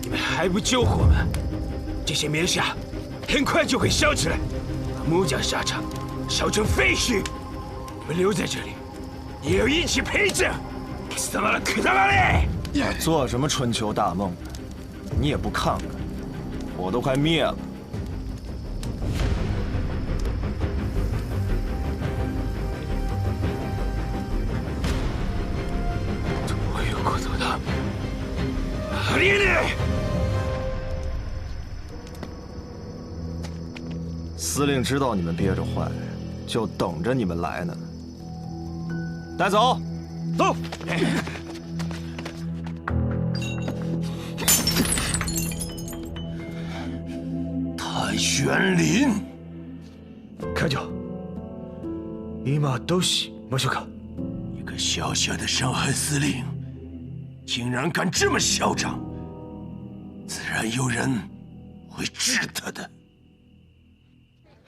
你们还不救活吗？这些棉纱很快就会烧起来，把木匠沙场烧成废墟。你们留在这里，也要一起陪葬。他妈的，可他妈的！做什么春秋大梦？你也不看看，我都快灭了。我有骨头的，阿丽丽。司令知道你们憋着坏，就等着你们来呢。带走，走。谭玄林，开酒。伊玛都西莫修卡，一个小小的上海司令，竟然敢这么嚣张，自然有人会治他的。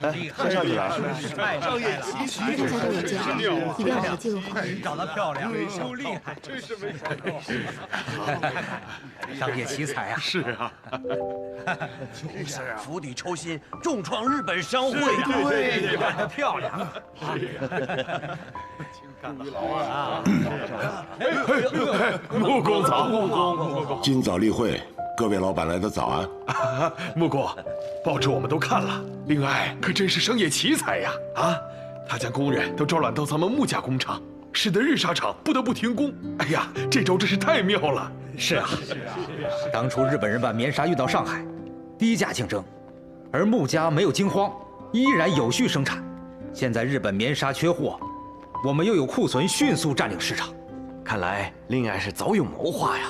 哎，蔡少爷，少爷，刚才都有见，一定要把它记录好。长得漂亮，又厉害，真是没想到。商业奇才啊！是啊，就是啊，釜底抽薪，重创日本商会啊！对，长得漂亮。穆公早，穆公。今早例会，各位老板来的早啊！穆公，报纸我们都看了，令爱可真是商业奇才呀！啊，他将工人都招揽到咱们木甲工厂，使得日纱厂不得不停工。哎呀，这招真是太妙了！是啊，当初日本人把棉纱运到上海，低价竞争，而木家没有惊慌，依然有序生产。现在日本棉纱缺货，我们又有库存，迅速占领市场。看来令爱是早有谋划呀！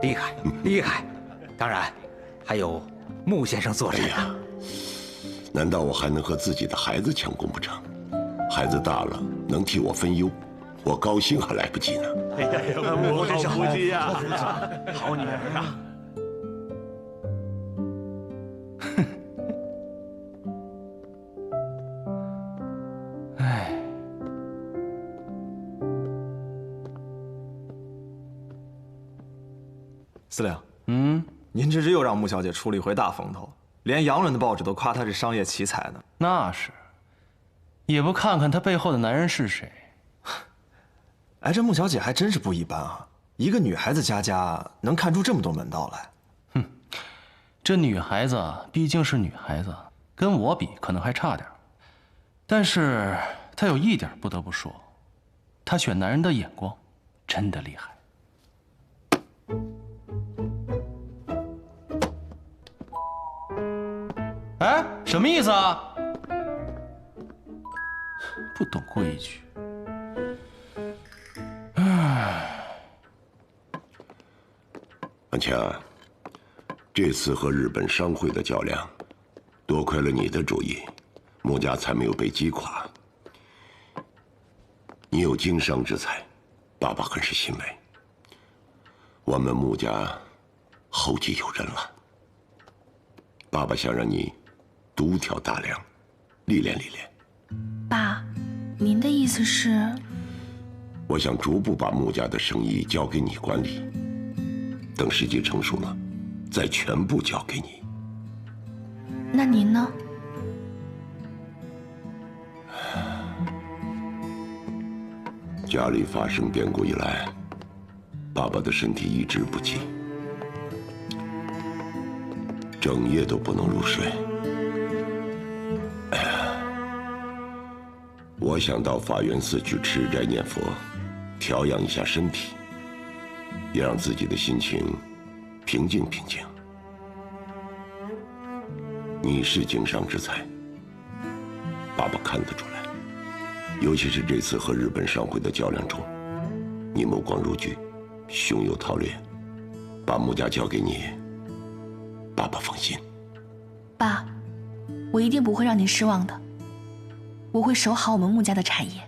厉害，厉害！当然，还有穆先生坐镇啊。难道我还能和自己的孩子抢功不成？孩子大了，能替我分忧，我高兴还来不及呢。哎呀，我好夫妻呀，好女儿啊！唉，司令，您这是又让穆小姐出了一回大风头，连洋人的报纸都夸她是商业奇才呢。那是，也不看看她背后的男人是谁。哎，这穆小姐还真是不一般啊！一个女孩子家能看出这么多门道来。哼，这女孩子毕竟是女孩子，跟我比可能还差点。但是她有一点不得不说，她选男人的眼光真的厉害。哎，什么意思啊？不懂规矩。安强，这次和日本商会的较量，多亏了你的主意，穆家才没有被击垮。你有经商之才，爸爸很是欣慰。我们穆家后继有人了，爸爸想让你独挑大梁，历练历练。爸，您的意思是？我想逐步把穆家的生意交给你管理，等时机成熟了，再全部交给你。那您呢？家里发生变故以来，爸爸的身体一直不济，整夜都不能入睡。我想到法源寺去吃斋念佛，调养一下身体，也让自己的心情平静平静。你是经商之才，爸爸看得出来，尤其是这次和日本商会的较量中，你目光如炬，胸有韬略，把穆家交给你，爸爸放心。爸，我一定不会让你失望的。我会守好我们穆家的产业。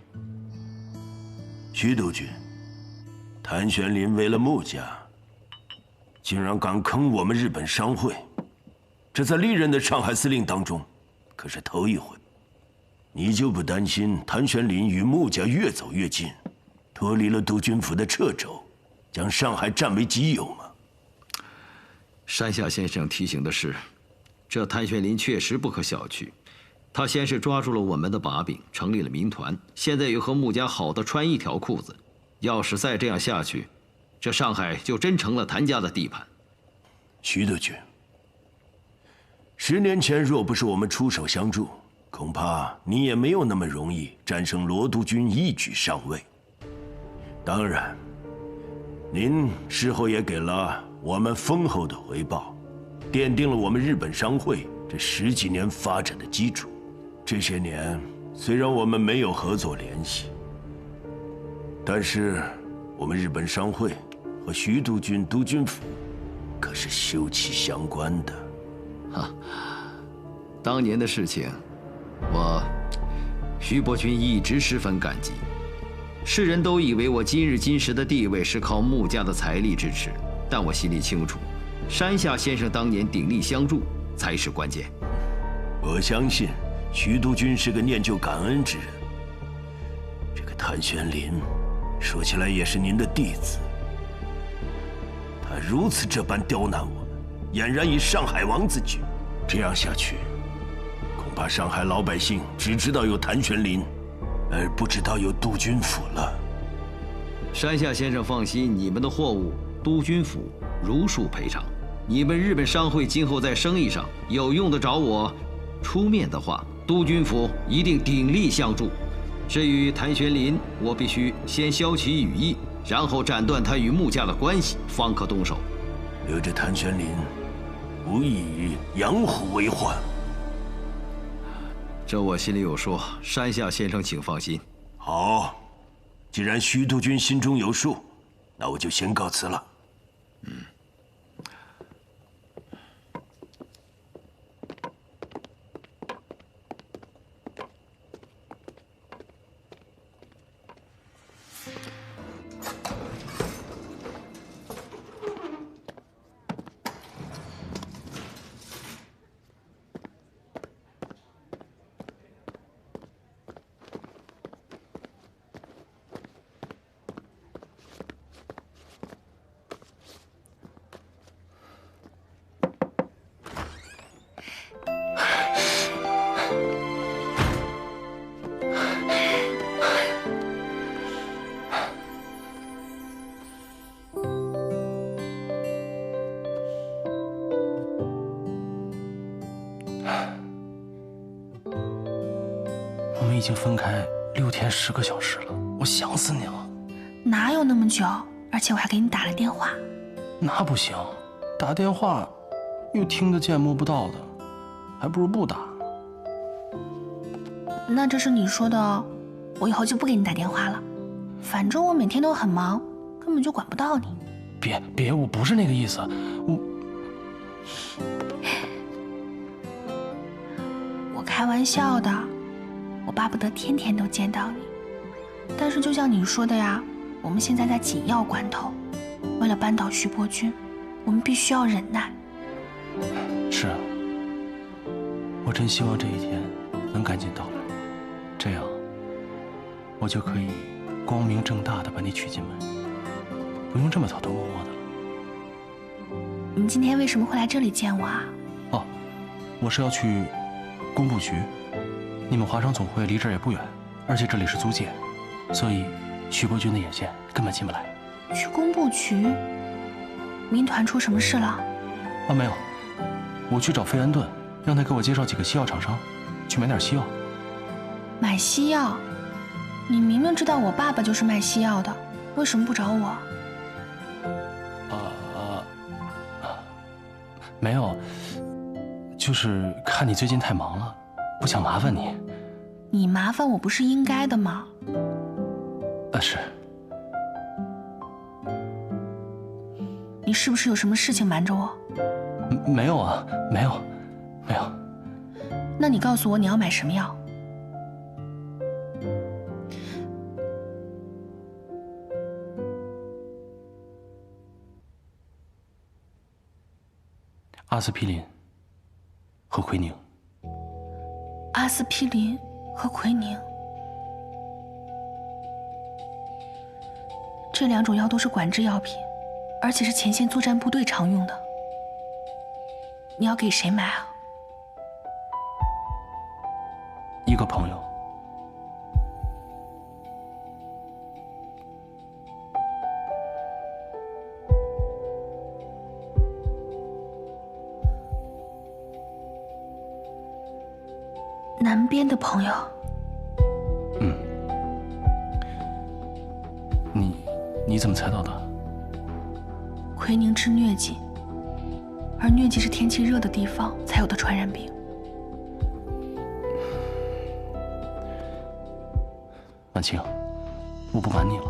徐督军，谭玄林为了穆家，竟然敢坑我们日本商会，这在历任的上海司令当中，可是头一回。你就不担心谭玄林与穆家越走越近，脱离了督军府的掣肘，将上海占为己有吗？山下先生提醒的是，这谭玄林确实不可小觑。他先是抓住了我们的把柄，成立了民团，现在又和穆家好的穿一条裤子。要是再这样下去，这上海就真成了谭家的地盘。徐督军，10年前若不是我们出手相助，恐怕你也没有那么容易战胜罗督军，一举上位。当然，您事后也给了我们丰厚的回报，奠定了我们日本商会这10几年发展的基础。这些年，虽然我们没有合作联系，但是我们日本商会和徐督军督军府可是休戚相关的。当年的事情，徐伯君一直十分感激。世人都以为我今日今时的地位是靠穆家的财力支持，但我心里清楚，山下先生当年鼎力相助才是关键。我相信徐督军是个念旧感恩之人。这个谭玄林，说起来也是您的弟子。他如此这般刁难我们，俨然以上海王自居，这样下去，恐怕上海老百姓只知道有谭玄林，而不知道有督军府了。山下先生放心，你们的货物督军府如数赔偿。你们日本商会今后在生意上有用得着我出面的话，督军府一定鼎力相助。至于谭玄林，我必须先消其羽翼，然后斩断他与穆家的关系，方可动手。留着谭玄林，无异于养虎为患。这我心里有数，山下先生请放心。好，既然徐督军心中有数，那我就先告辞了。我们已经分开6天10个小时了，我想死你了。哪有那么久？而且我还给你打了电话。那不行，打电话又听得见摸不到的，还不如不打。那这是你说的哦，我以后就不给你打电话了。反正我每天都很忙，根本就管不到你。别，我不是那个意思，我开玩笑的，我巴不得天天都见到你。但是就像你说的呀，我们现在在紧要关头，为了扳倒徐伯君，我们必须要忍耐。是啊，我真希望这一天能赶紧到来，这样我就可以光明正大的把你娶进门，不用这么偷偷摸摸的了。你今天为什么会来这里见我啊？哦，我是要去工部局，你们华商总会离这儿也不远，而且这里是租界，所以徐伯君的眼线根本进不来。去工部局？民团出什么事了？啊，没有，我去找费安顿，让他给我介绍几个西药厂商，去买点西药。买西药？你明明知道我爸爸就是卖西药的，为什么不找我？没有，就是看你最近太忙了，不想麻烦你。你麻烦我不是应该的吗？是。你是不是有什么事情瞒着我？没有啊，没有。那你告诉我你要买什么药？阿司匹林和奎宁。阿司匹林和奎宁，这2种药都是管制药品，而且是前线作战部队常用的。你要给谁买啊？一个朋友。南边的朋友。你怎么猜到的？奎宁治疟疾，而疟疾是天气热的地方才有的传染病。婉清，我不瞒你了，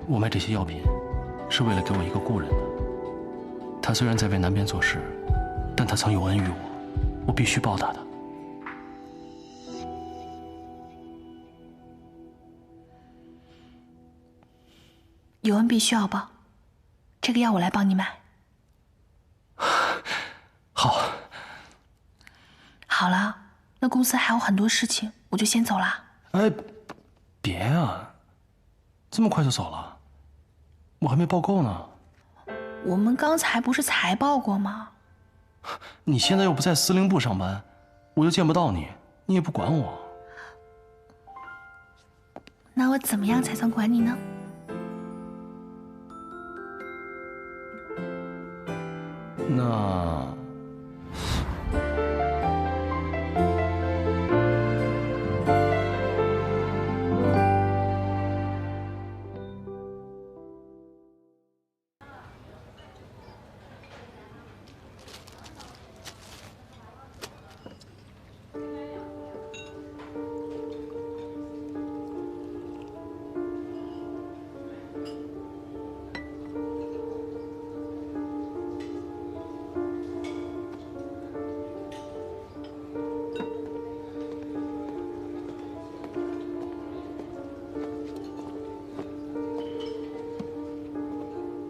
我卖这些药品是为了给我一个故人的。他虽然在为南边做事，但他曾有恩于我，我必须报答他。有恩必须要报，这个药我来帮你买。好。好了，那公司还有很多事情，我就先走了。哎，别啊，这么快就走了？我还没报够呢。我们刚才不是才报过吗？你现在又不在司令部上班，我又见不到你，你也不管我。那我怎么样才算管你呢？那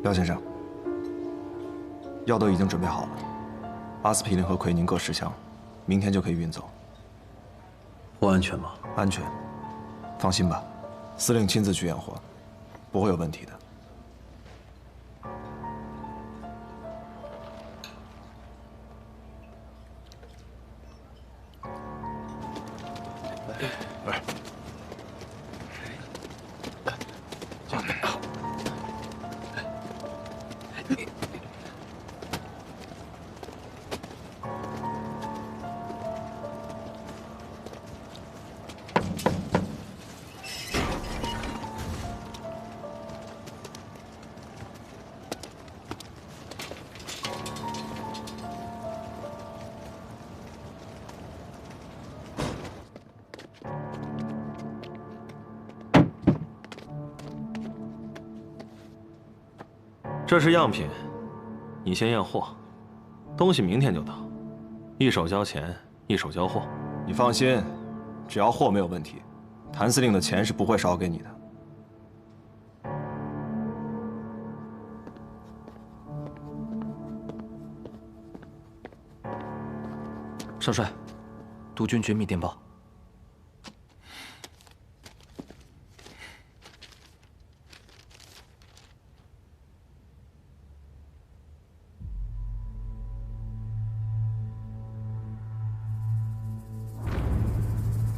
廖先生，药都已经准备好了，阿司匹林和奎宁各10箱，明天就可以运走。货安全吗？安全，放心吧，司令亲自去验货，不会有问题的。这是样品，你先验货，东西明天就到，一手交钱，一手交货。你放心，只要货没有问题，谭司令的钱是不会少给你的。少帅，督军绝密电报。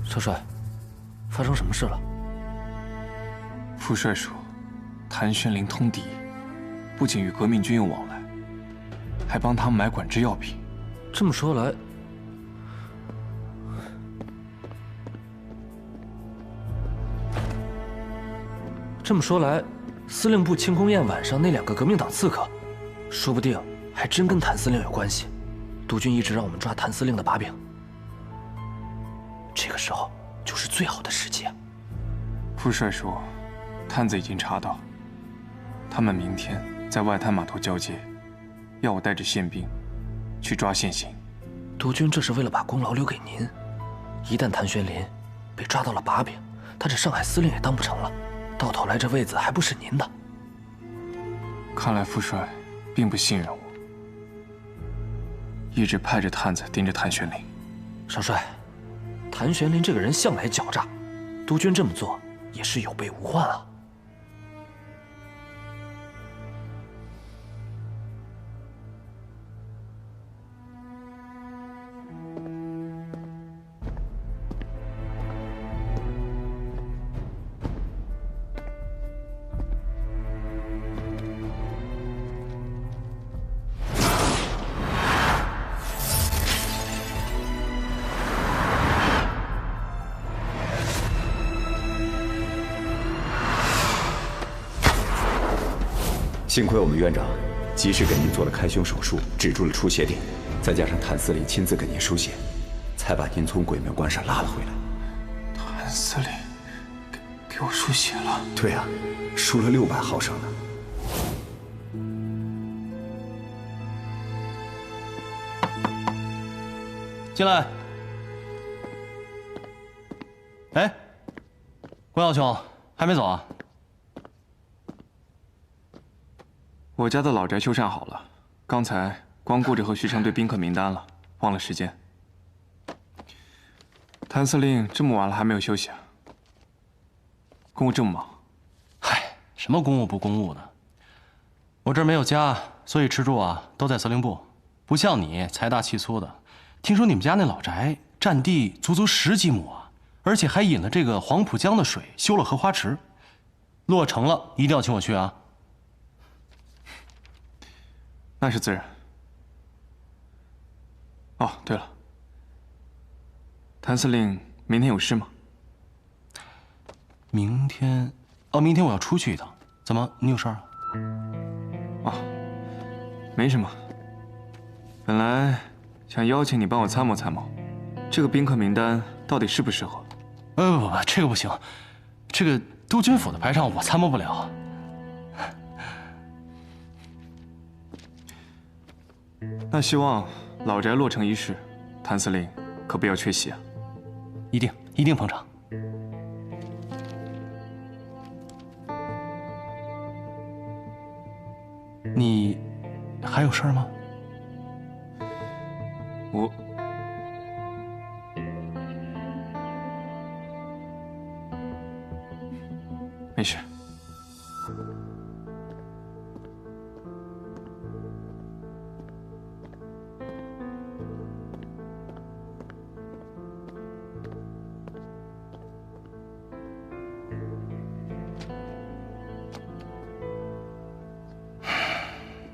少帅，发生什么事了？副帅说，谭宣灵通敌，不仅与革命军有往来，还帮他们买管制药品。这么说来，司令部庆功宴晚上那2个革命党刺客，说不定还真跟谭司令有关系。督军一直让我们抓谭司令的把柄。这个时候就是最好的时机。副帅说，探子已经查到，他们明天在外滩码头交接，要我带着宪兵去抓现行。督军这是为了把功劳留给您，一旦谭玄林被抓到了把柄，他这上海司令也当不成了，到头来这位子还不是您的。看来副帅并不信任我，一直派着探子盯着谭玄龄。少帅，谭玄龄这个人向来狡诈，督军这么做也是有备无患啊。幸亏我们院长及时给您做了开胸手术，止住了出血点，再加上谭司令亲自给您输血，才把您从鬼门关上拉了回来。谭司令给我输血了？对啊，输了600毫升呢。进来。哎，关小兄，还没走啊？我家的老宅修缮好了，刚才光顾着和徐成对宾客名单了，忘了时间。谭司令这么晚了还没有休息啊？公务这么忙？嗨，什么公务不公务的？我这儿没有家，所以吃住啊都在司令部，不像你财大气粗的。听说你们家那老宅占地足足10几亩啊，而且还引了这个黄浦江的水，修了荷花池。落成了，一定要请我去啊！那是自然。哦，对了，谭司令明天有事吗？明天？哦，明天我要出去一趟。怎么，你有事儿啊？哦，没什么。本来想邀请你帮我参谋参谋，这个宾客名单到底适不适合？不，这个不行，这个督军府的排场我参谋不了。那希望老宅落成一事，谭司令可不要缺席啊！一定捧场。你还有事儿吗？我没事。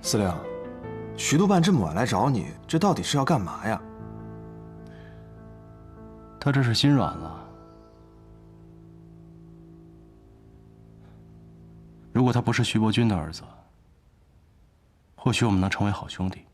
司令，徐督办这么晚来找你，这到底是要干嘛呀？他这是心软了。如果他不是徐伯钧的儿子，或许我们能成为好兄弟。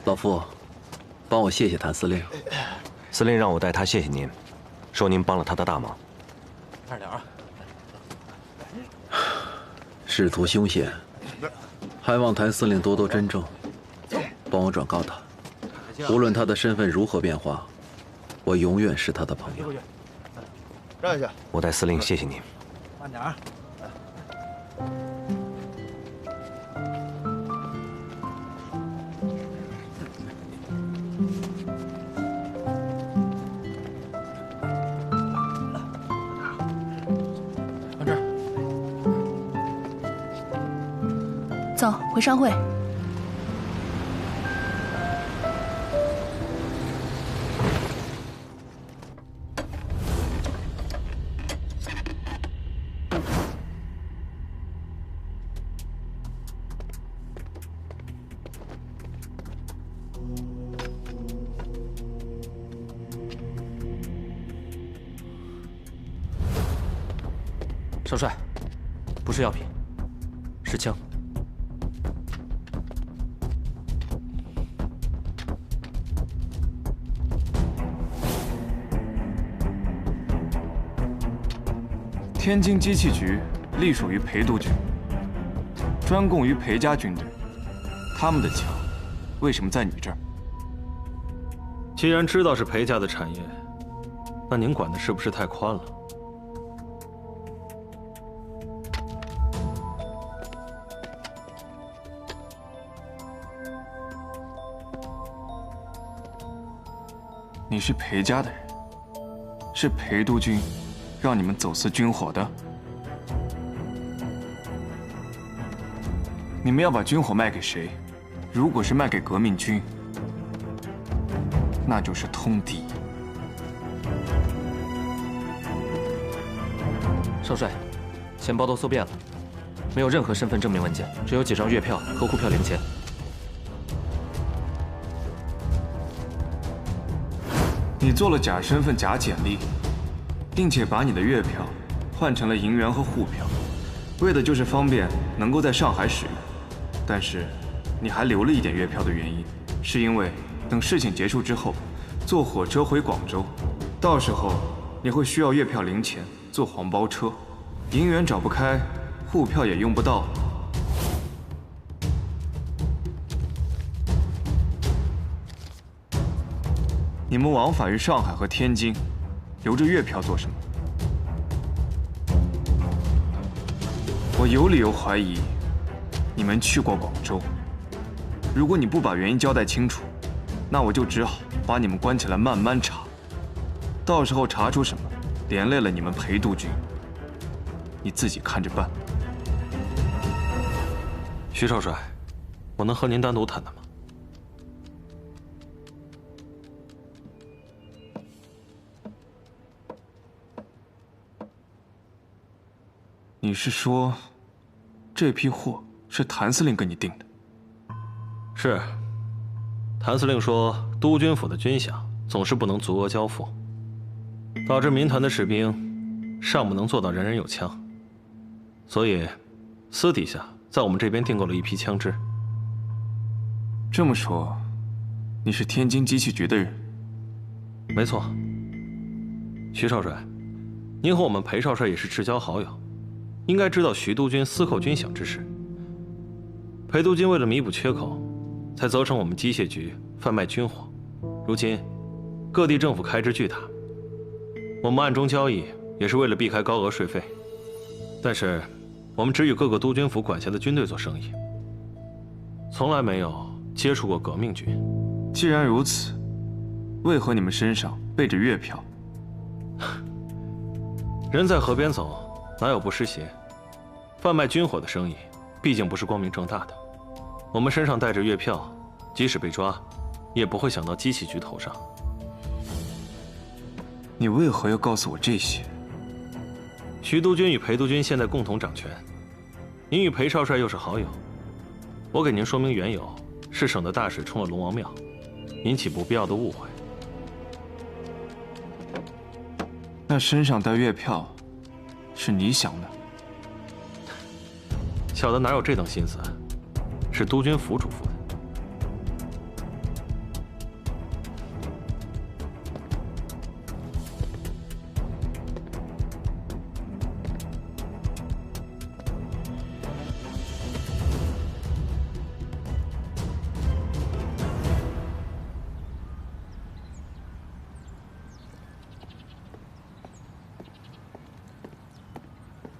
老傅，帮我谢谢谭司令。司令让我代他谢谢您，说您帮了他的大忙。快点啊！仕途凶险，还望谭司令多多珍重，帮我转告他，无论他的身份如何变化，我永远是他的朋友。让一下，我代司令谢谢您。慢点。走，回商会。少帅，不是药品，是枪。天津机器局隶属于裴督军，专供于裴家军队。他们的枪为什么在你这儿？既然知道是裴家的产业，那您管的是不是太宽了？你是裴家的人，是裴督军让你们走私军火的。你们要把军火卖给谁？如果是卖给革命军，那就是通敌。少帅，钱包都搜遍了，没有任何身份证明文件，只有几张月票和沪票零钱。你做了假身份、假简历，并且把你的月票换成了银元和沪票，为的就是方便能够在上海使用。但是，你还留了一点月票的原因，是因为等事情结束之后，坐火车回广州，到时候你会需要月票零钱坐黄包车，银元找不开，沪票也用不到。你们往返于上海和天津，留着月票做什么？我有理由怀疑，你们去过广州。如果你不把原因交代清楚，那我就只好把你们关起来慢慢查。到时候查出什么，连累了你们裴督军，你自己看着办。徐少帅，我能和您单独谈谈吗？你是说，这批货是谭司令跟你订的？是。谭司令说，督军府的军饷总是不能足额交付，导致民团的士兵尚不能做到人人有枪，所以私底下在我们这边订购了一批枪支。这么说，你是天津机器局的人？没错。徐少帅，您和我们裴少帅也是至交好友，应该知道徐督军私扣军饷之事。裴督军为了弥补缺口，才责成我们机械局贩卖军火。如今各地政府开支巨大，我们暗中交易也是为了避开高额税费。但是我们只与各个督军府管辖的军队做生意，从来没有接触过革命军。既然如此，为何你们身上背着月票？人在河边走，哪有不湿鞋？贩卖军火的生意，毕竟不是光明正大的。我们身上带着月票，即使被抓，也不会想到机器局头上。你为何要告诉我这些？徐督军与裴督军现在共同掌权，您与裴少帅又是好友，我给您说明缘由，是省得大水冲了龙王庙，引起不必要的误会。那身上带月票，是你想的？小的哪有这等心思？是督军府嘱咐的。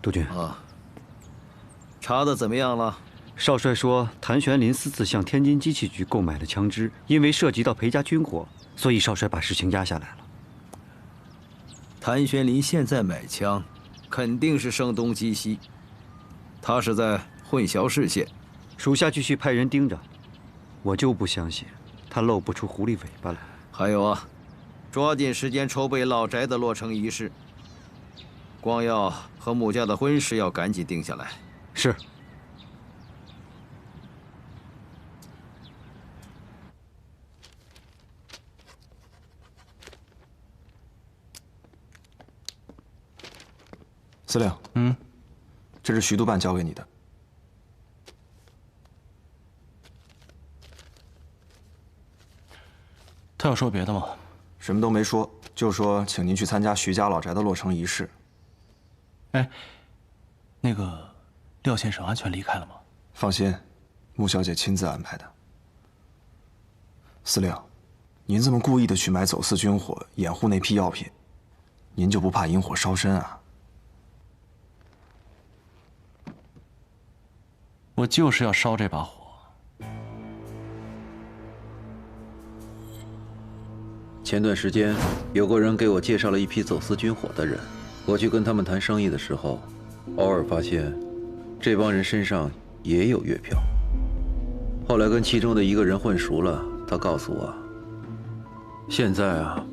督军啊，查的怎么样了？少帅说，谭玄林私自向天津机器局购买了枪支，因为涉及到裴家军火，所以少帅把事情压下来了。谭玄林现在买枪，肯定是声东击西，他是在混淆视线，属下继续派人盯着，我就不相信他露不出狐狸尾巴来。还有啊，抓紧时间筹备老宅的落成仪式。光耀和穆家的婚事要赶紧定下来。是。司令，这是徐督办交给你的。他有说别的吗？什么都没说，就说请您去参加徐家老宅的落成仪式。哎，那个廖先生安全离开了吗？放心，穆小姐亲自安排的。司令，您这么故意的去买走私军火，掩护那批药品，您就不怕引火烧身啊？我就是要烧这把火。前段时间，有个人给我介绍了一批走私军火的人，我去跟他们谈生意的时候，偶尔发现，这帮人身上也有月票。后来跟其中的一个人混熟了，他告诉我，现在啊，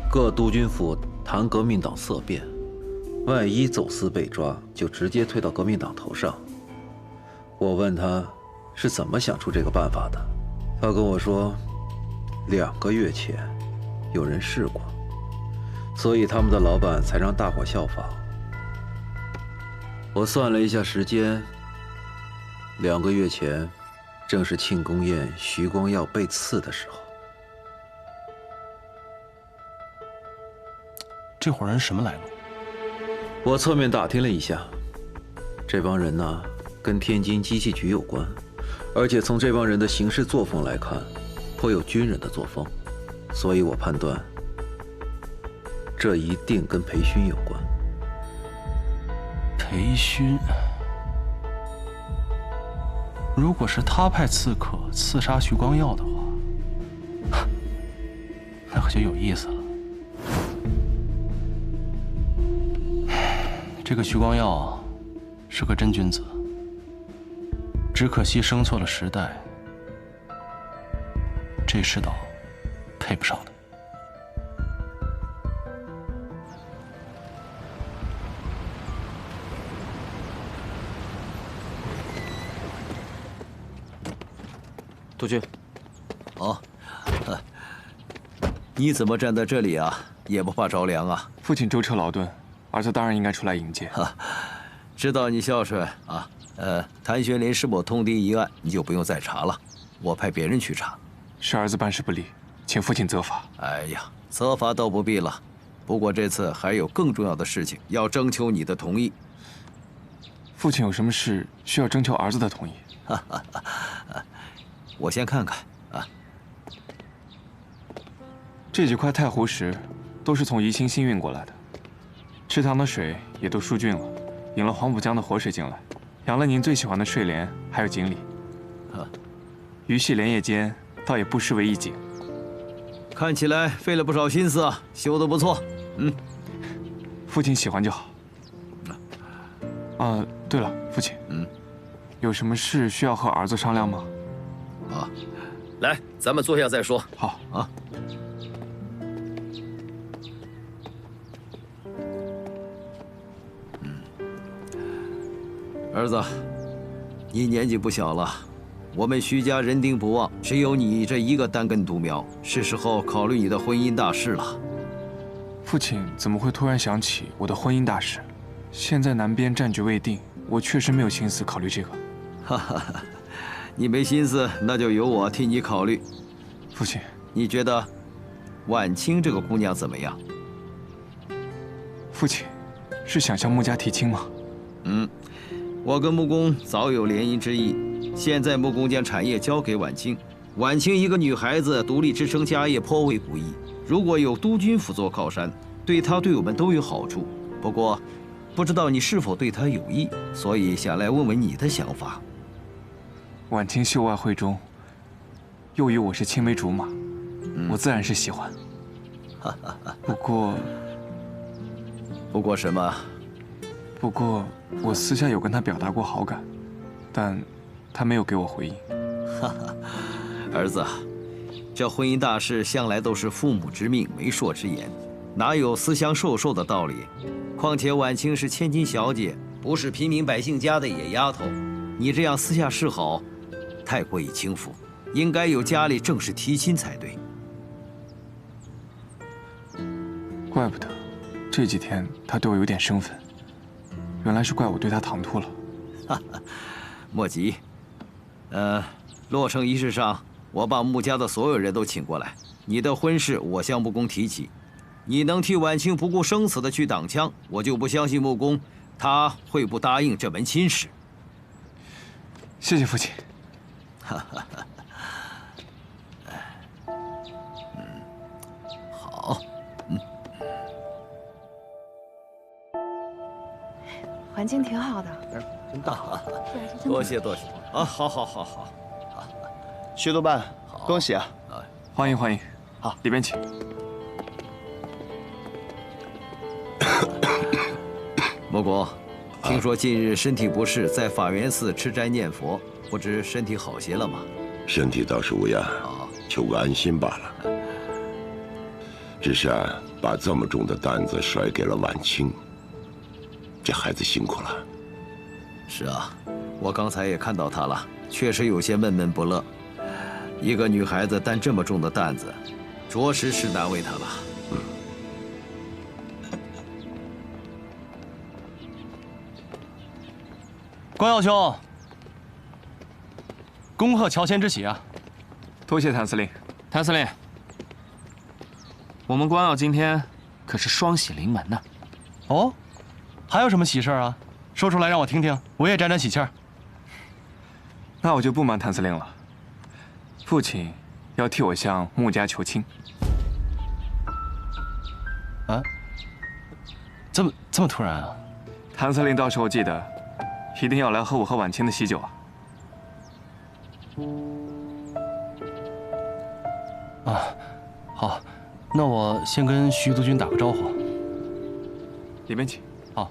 各督军府谈革命党色变，万一走私被抓，就直接推到革命党头上。我问他是怎么想出这个办法的，他跟我说，2个月前有人试过，所以他们的老板才让大伙效仿。我算了一下时间，2个月前正是庆功宴徐光耀被刺的时候。这伙人什么来路？我侧面打听了一下，这帮人呢，跟天津机器局有关，而且从这帮人的行事作风来看，颇有军人的作风，所以我判断，这一定跟裴勋有关。裴勋，如果是他派刺客刺杀徐光耀的话，那可就有意思了。这个徐光耀是个真君子，只可惜生错了时代，这世道配不上的。督军，哦，你怎么站在这里啊？也不怕着凉啊？父亲舟车劳顿，儿子当然应该出来迎接。知道你孝顺啊。谭玄林是否通敌一案，你就不用再查了，我派别人去查。是儿子办事不力，请父亲责罚。哎呀，责罚倒不必了，不过这次还有更重要的事情要征求你的同意。父亲有什么事需要征求儿子的同意？我先看看啊。这几块太湖石都是从宜兴新运过来的，池塘的水也都疏浚了，引了黄浦江的活水进来，养了您最喜欢的睡莲，还有锦鲤。鱼戏莲叶间，倒也不失为一景。看起来费了不少心思啊，修得不错。父亲喜欢就好。对了，父亲，有什么事需要和儿子商量吗？来，咱们坐下再说。好啊。儿子，你年纪不小了，我们徐家人丁不旺，只有你这一个单根独苗，是时候考虑你的婚姻大事了。父亲怎么会突然想起我的婚姻大事？现在南边战局未定，我确实没有心思考虑这个。你没心思，那就由我替你考虑。父亲，你觉得婉清这个姑娘怎么样？父亲，是想向穆家提亲吗？我跟穆公早有联姻之意，现在穆公将产业交给婉清，婉清一个女孩子独立支撑家业颇为不易。如果有督军府做靠山，对她对我们都有好处。不过，不知道你是否对她有意，所以想来问问你的想法。婉清秀外慧中，又与我是青梅竹马，我自然是喜欢。不过什么？不过我私下有跟她表达过好感，但他没有给我回应。哈哈，儿子，这婚姻大事向来都是父母之命，媒妁之言，哪有私相授受的道理？况且婉清是千金小姐，不是平民百姓家的野丫头，你这样私下示好，太过于轻浮，应该由家里正式提亲才对。怪不得这几天他对我有点生分，原来是怪我对他唐突了。哈哈，莫急。落成仪式上，我把穆家的所有人都请过来。你的婚事，我向穆公提起。你能替婉清不顾生死的去挡枪，我就不相信穆公他会不答应这门亲事。谢谢父亲。哈哈哈。好。环境挺好的。真大啊！多谢多谢啊！好。徐督办，恭喜啊！欢迎欢迎。好，里边请。莫公，听说近日身体不适，在法源寺吃斋念佛，不知身体好些了吗？身体倒是无恙，求个安心罢了。只是把这么重的担子甩给了婉清，这孩子辛苦了。是啊，我刚才也看到她了，确实有些闷闷不乐。一个女孩子担这么重的担子，着实是难为她了。光耀兄，恭贺乔迁之喜啊！多谢谭司令。谭司令，我们光耀今天可是双喜临门呢。哦，还有什么喜事啊？说出来让我听听，我也沾沾喜气儿。那我就不瞒谭司令了，父亲要替我向穆家求亲。啊？这么突然啊？谭司令到时候记得，一定要来喝我和婉清的喜酒啊！啊，好，那我先跟徐督军打个招呼。里面请。好。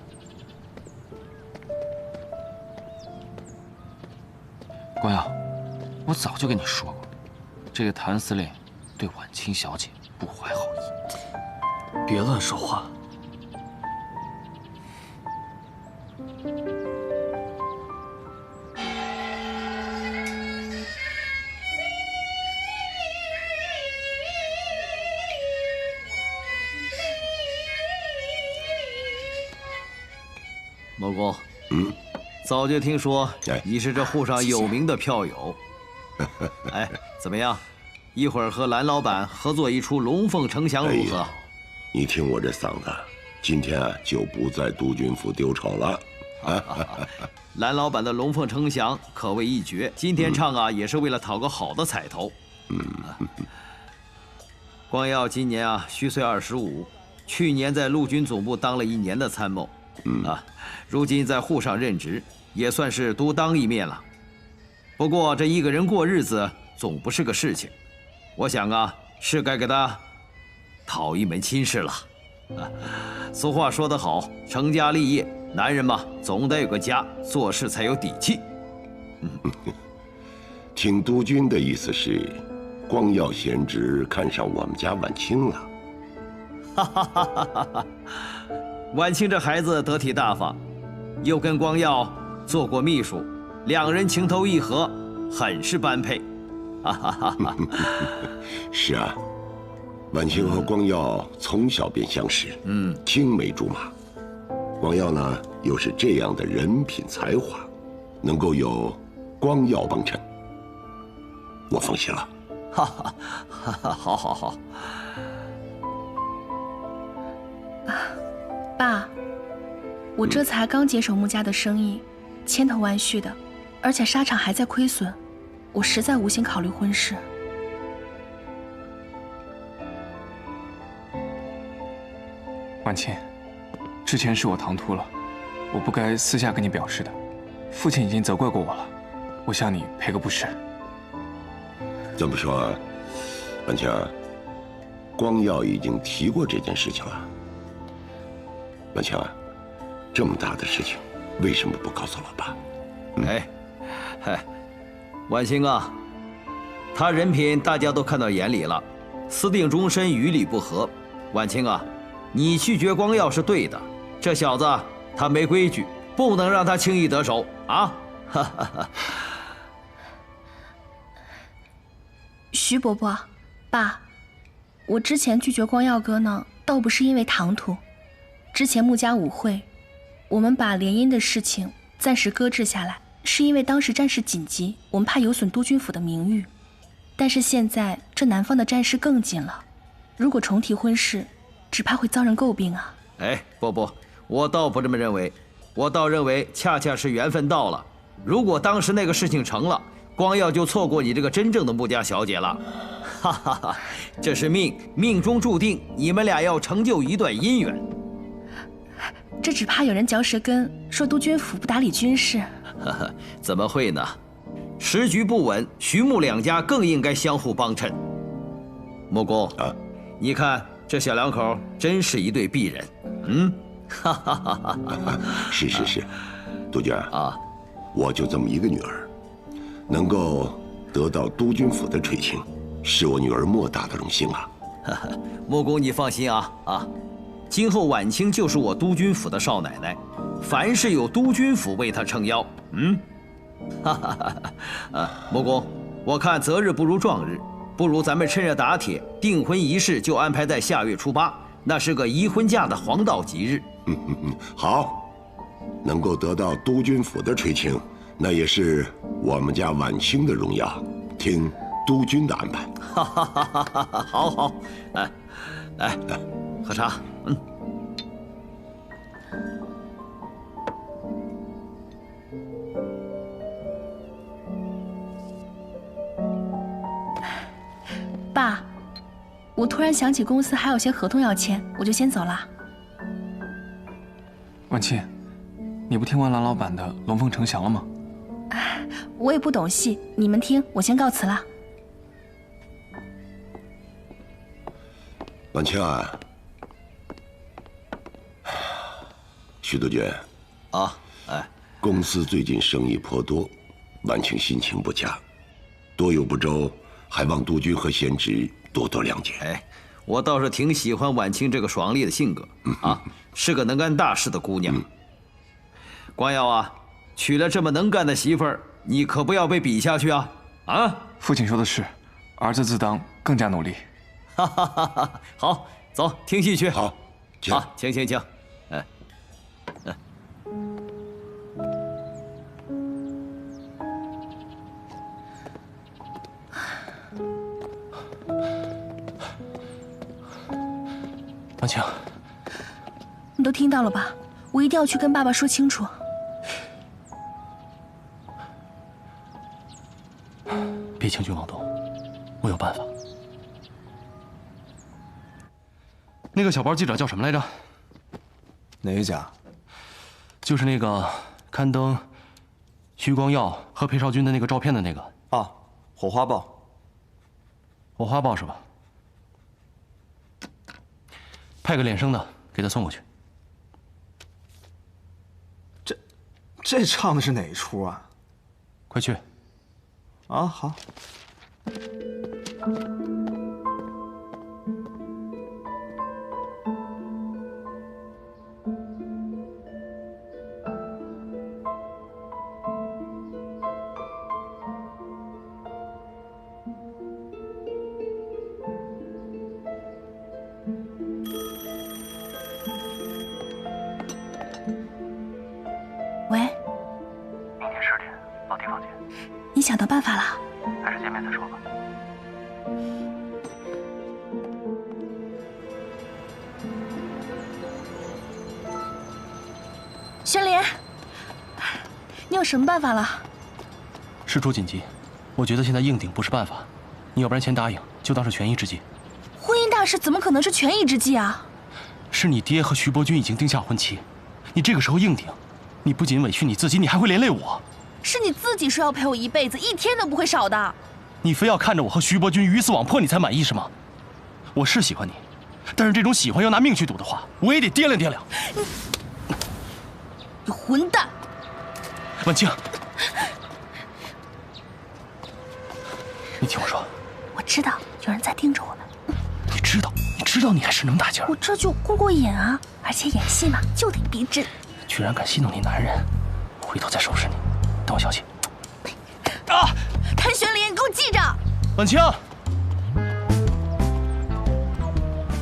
光耀，我早就跟你说过，这个谭司令对婉清小姐不怀好意。别乱说话。莫公，早就听说你是这沪上有名的票友。哎，怎么样？一会儿和蓝老板合作一出《龙凤呈祥》如何？你听我这嗓子，今天就不在督军府丢丑了。蓝老板的《龙凤呈祥》可谓一绝，今天唱也是为了讨个好的彩头。光耀今年虚岁25，去年在陆军总部当了1年的参谋。如今在沪上任职，也算是独当一面了。不过这一个人过日子总不是个事情，我想是该给他讨一门亲事了。俗话说得好，成家立业，男人嘛，总得有个家，做事才有底气。听督军的意思是，光耀贤侄看上我们家婉清了。哈哈哈哈哈！婉清这孩子得体大方，又跟光耀做过秘书，两人情投意合，很是般配。哈哈哈哈！是啊，婉清和光耀从小便相识，青梅竹马。光耀呢，又是这样的人品才华，能够有光耀帮衬，我放心了。哈哈，好。爸，我这才刚接手穆家的生意，千头万绪的，而且沙场还在亏损，我实在无心考虑婚事。婉清，之前是我唐突了，我不该私下跟你表示的。父亲已经责怪过我了，我向你赔个不是。这么说，婉清，光耀已经提过这件事情了。婉清，这么大的事情，为什么不告诉老爸？婉清啊，他人品大家都看到眼里了，私定终身与理不合。婉清啊，你拒绝光耀是对的，这小子他没规矩，不能让他轻易得手啊！哈哈哈。徐伯伯，爸，我之前拒绝光耀哥呢，倒不是因为唐突。之前穆家舞会，我们把联姻的事情暂时搁置下来，是因为当时战事紧急，我们怕有损督军府的名誉。但是现在这南方的战事更紧了，如果重提婚事，只怕会遭人诟病啊。哎，不，我倒不这么认为，我倒认为恰恰是缘分到了。如果当时那个事情成了，光耀就错过你这个真正的穆家小姐了。哈哈哈，这是命中注定，你们俩要成就一段姻缘。这只怕有人嚼舌根，说督军府不打理军事。怎么会呢？时局不稳，徐穆两家更应该相互帮衬。穆公啊，你看这小两口真是一对璧人。哈哈哈哈！是，督军啊，我就这么一个女儿，能够得到督军府的垂青，是我女儿莫大的荣幸啊！穆公你放心啊！今后婉清就是我督军府的少奶奶，凡事有督军府为她撑腰。穆公，我看择日不如撞日，不如咱们趁热打铁，订婚仪式就安排在下月初8，那是个移婚嫁的黄道吉日。好，能够得到督军府的垂青，那也是我们家婉清的荣耀，听督军的安排。好，来，喝茶。爸，我突然想起公司还有些合同要签，我就先走了。婉清，你不听完蓝老板的《龙凤呈祥》了吗？我也不懂戏，你们听，我先告辞了。婉清啊，徐督军啊，公司最近生意颇多，婉清心情不佳，多有不周，还望督军和贤侄多多谅解。我倒是挺喜欢婉清这个爽利的性格是个能干大事的姑娘。光耀啊，娶了这么能干的媳妇儿，你可不要被比下去啊！父亲说的是，儿子自当更加努力。好，走，听戏去。好，请。婉清，你都听到了吧？我一定要去跟爸爸说清楚。别轻举妄动，我有办法。那个小报记者叫什么来着？哪一家？就是那个刊登徐光耀和裴少军的那个照片的那个。火花报。火花报是吧？派个脸生的给他送过去。这唱的是哪一出啊？快去。好。喂，明天10点，老地方见。你想到办法了？还是见面再说吧。宣莲，你有什么办法了？事出紧急，我觉得现在硬顶不是办法。你要不然先答应，就当是权宜之计。婚姻大事怎么可能是权宜之计啊？是你爹和徐伯君已经定下婚期，你这个时候硬顶，你不仅委屈你自己，你还会连累我。是你自己说要陪我一辈子，一天都不会少的。你非要看着我和徐伯君鱼死网破你才满意是吗？我是喜欢你，但是这种喜欢要拿命去赌的话，我也得掂量掂量。你混蛋！婉清，听我说，我知道有人在盯着我们。你知道你还是能打劲儿。我这就过瘾啊！而且演戏嘛，就得逼真。居然敢戏弄你男人，回头再收拾你。等我消息。谭玄林，你给我记着。婉清。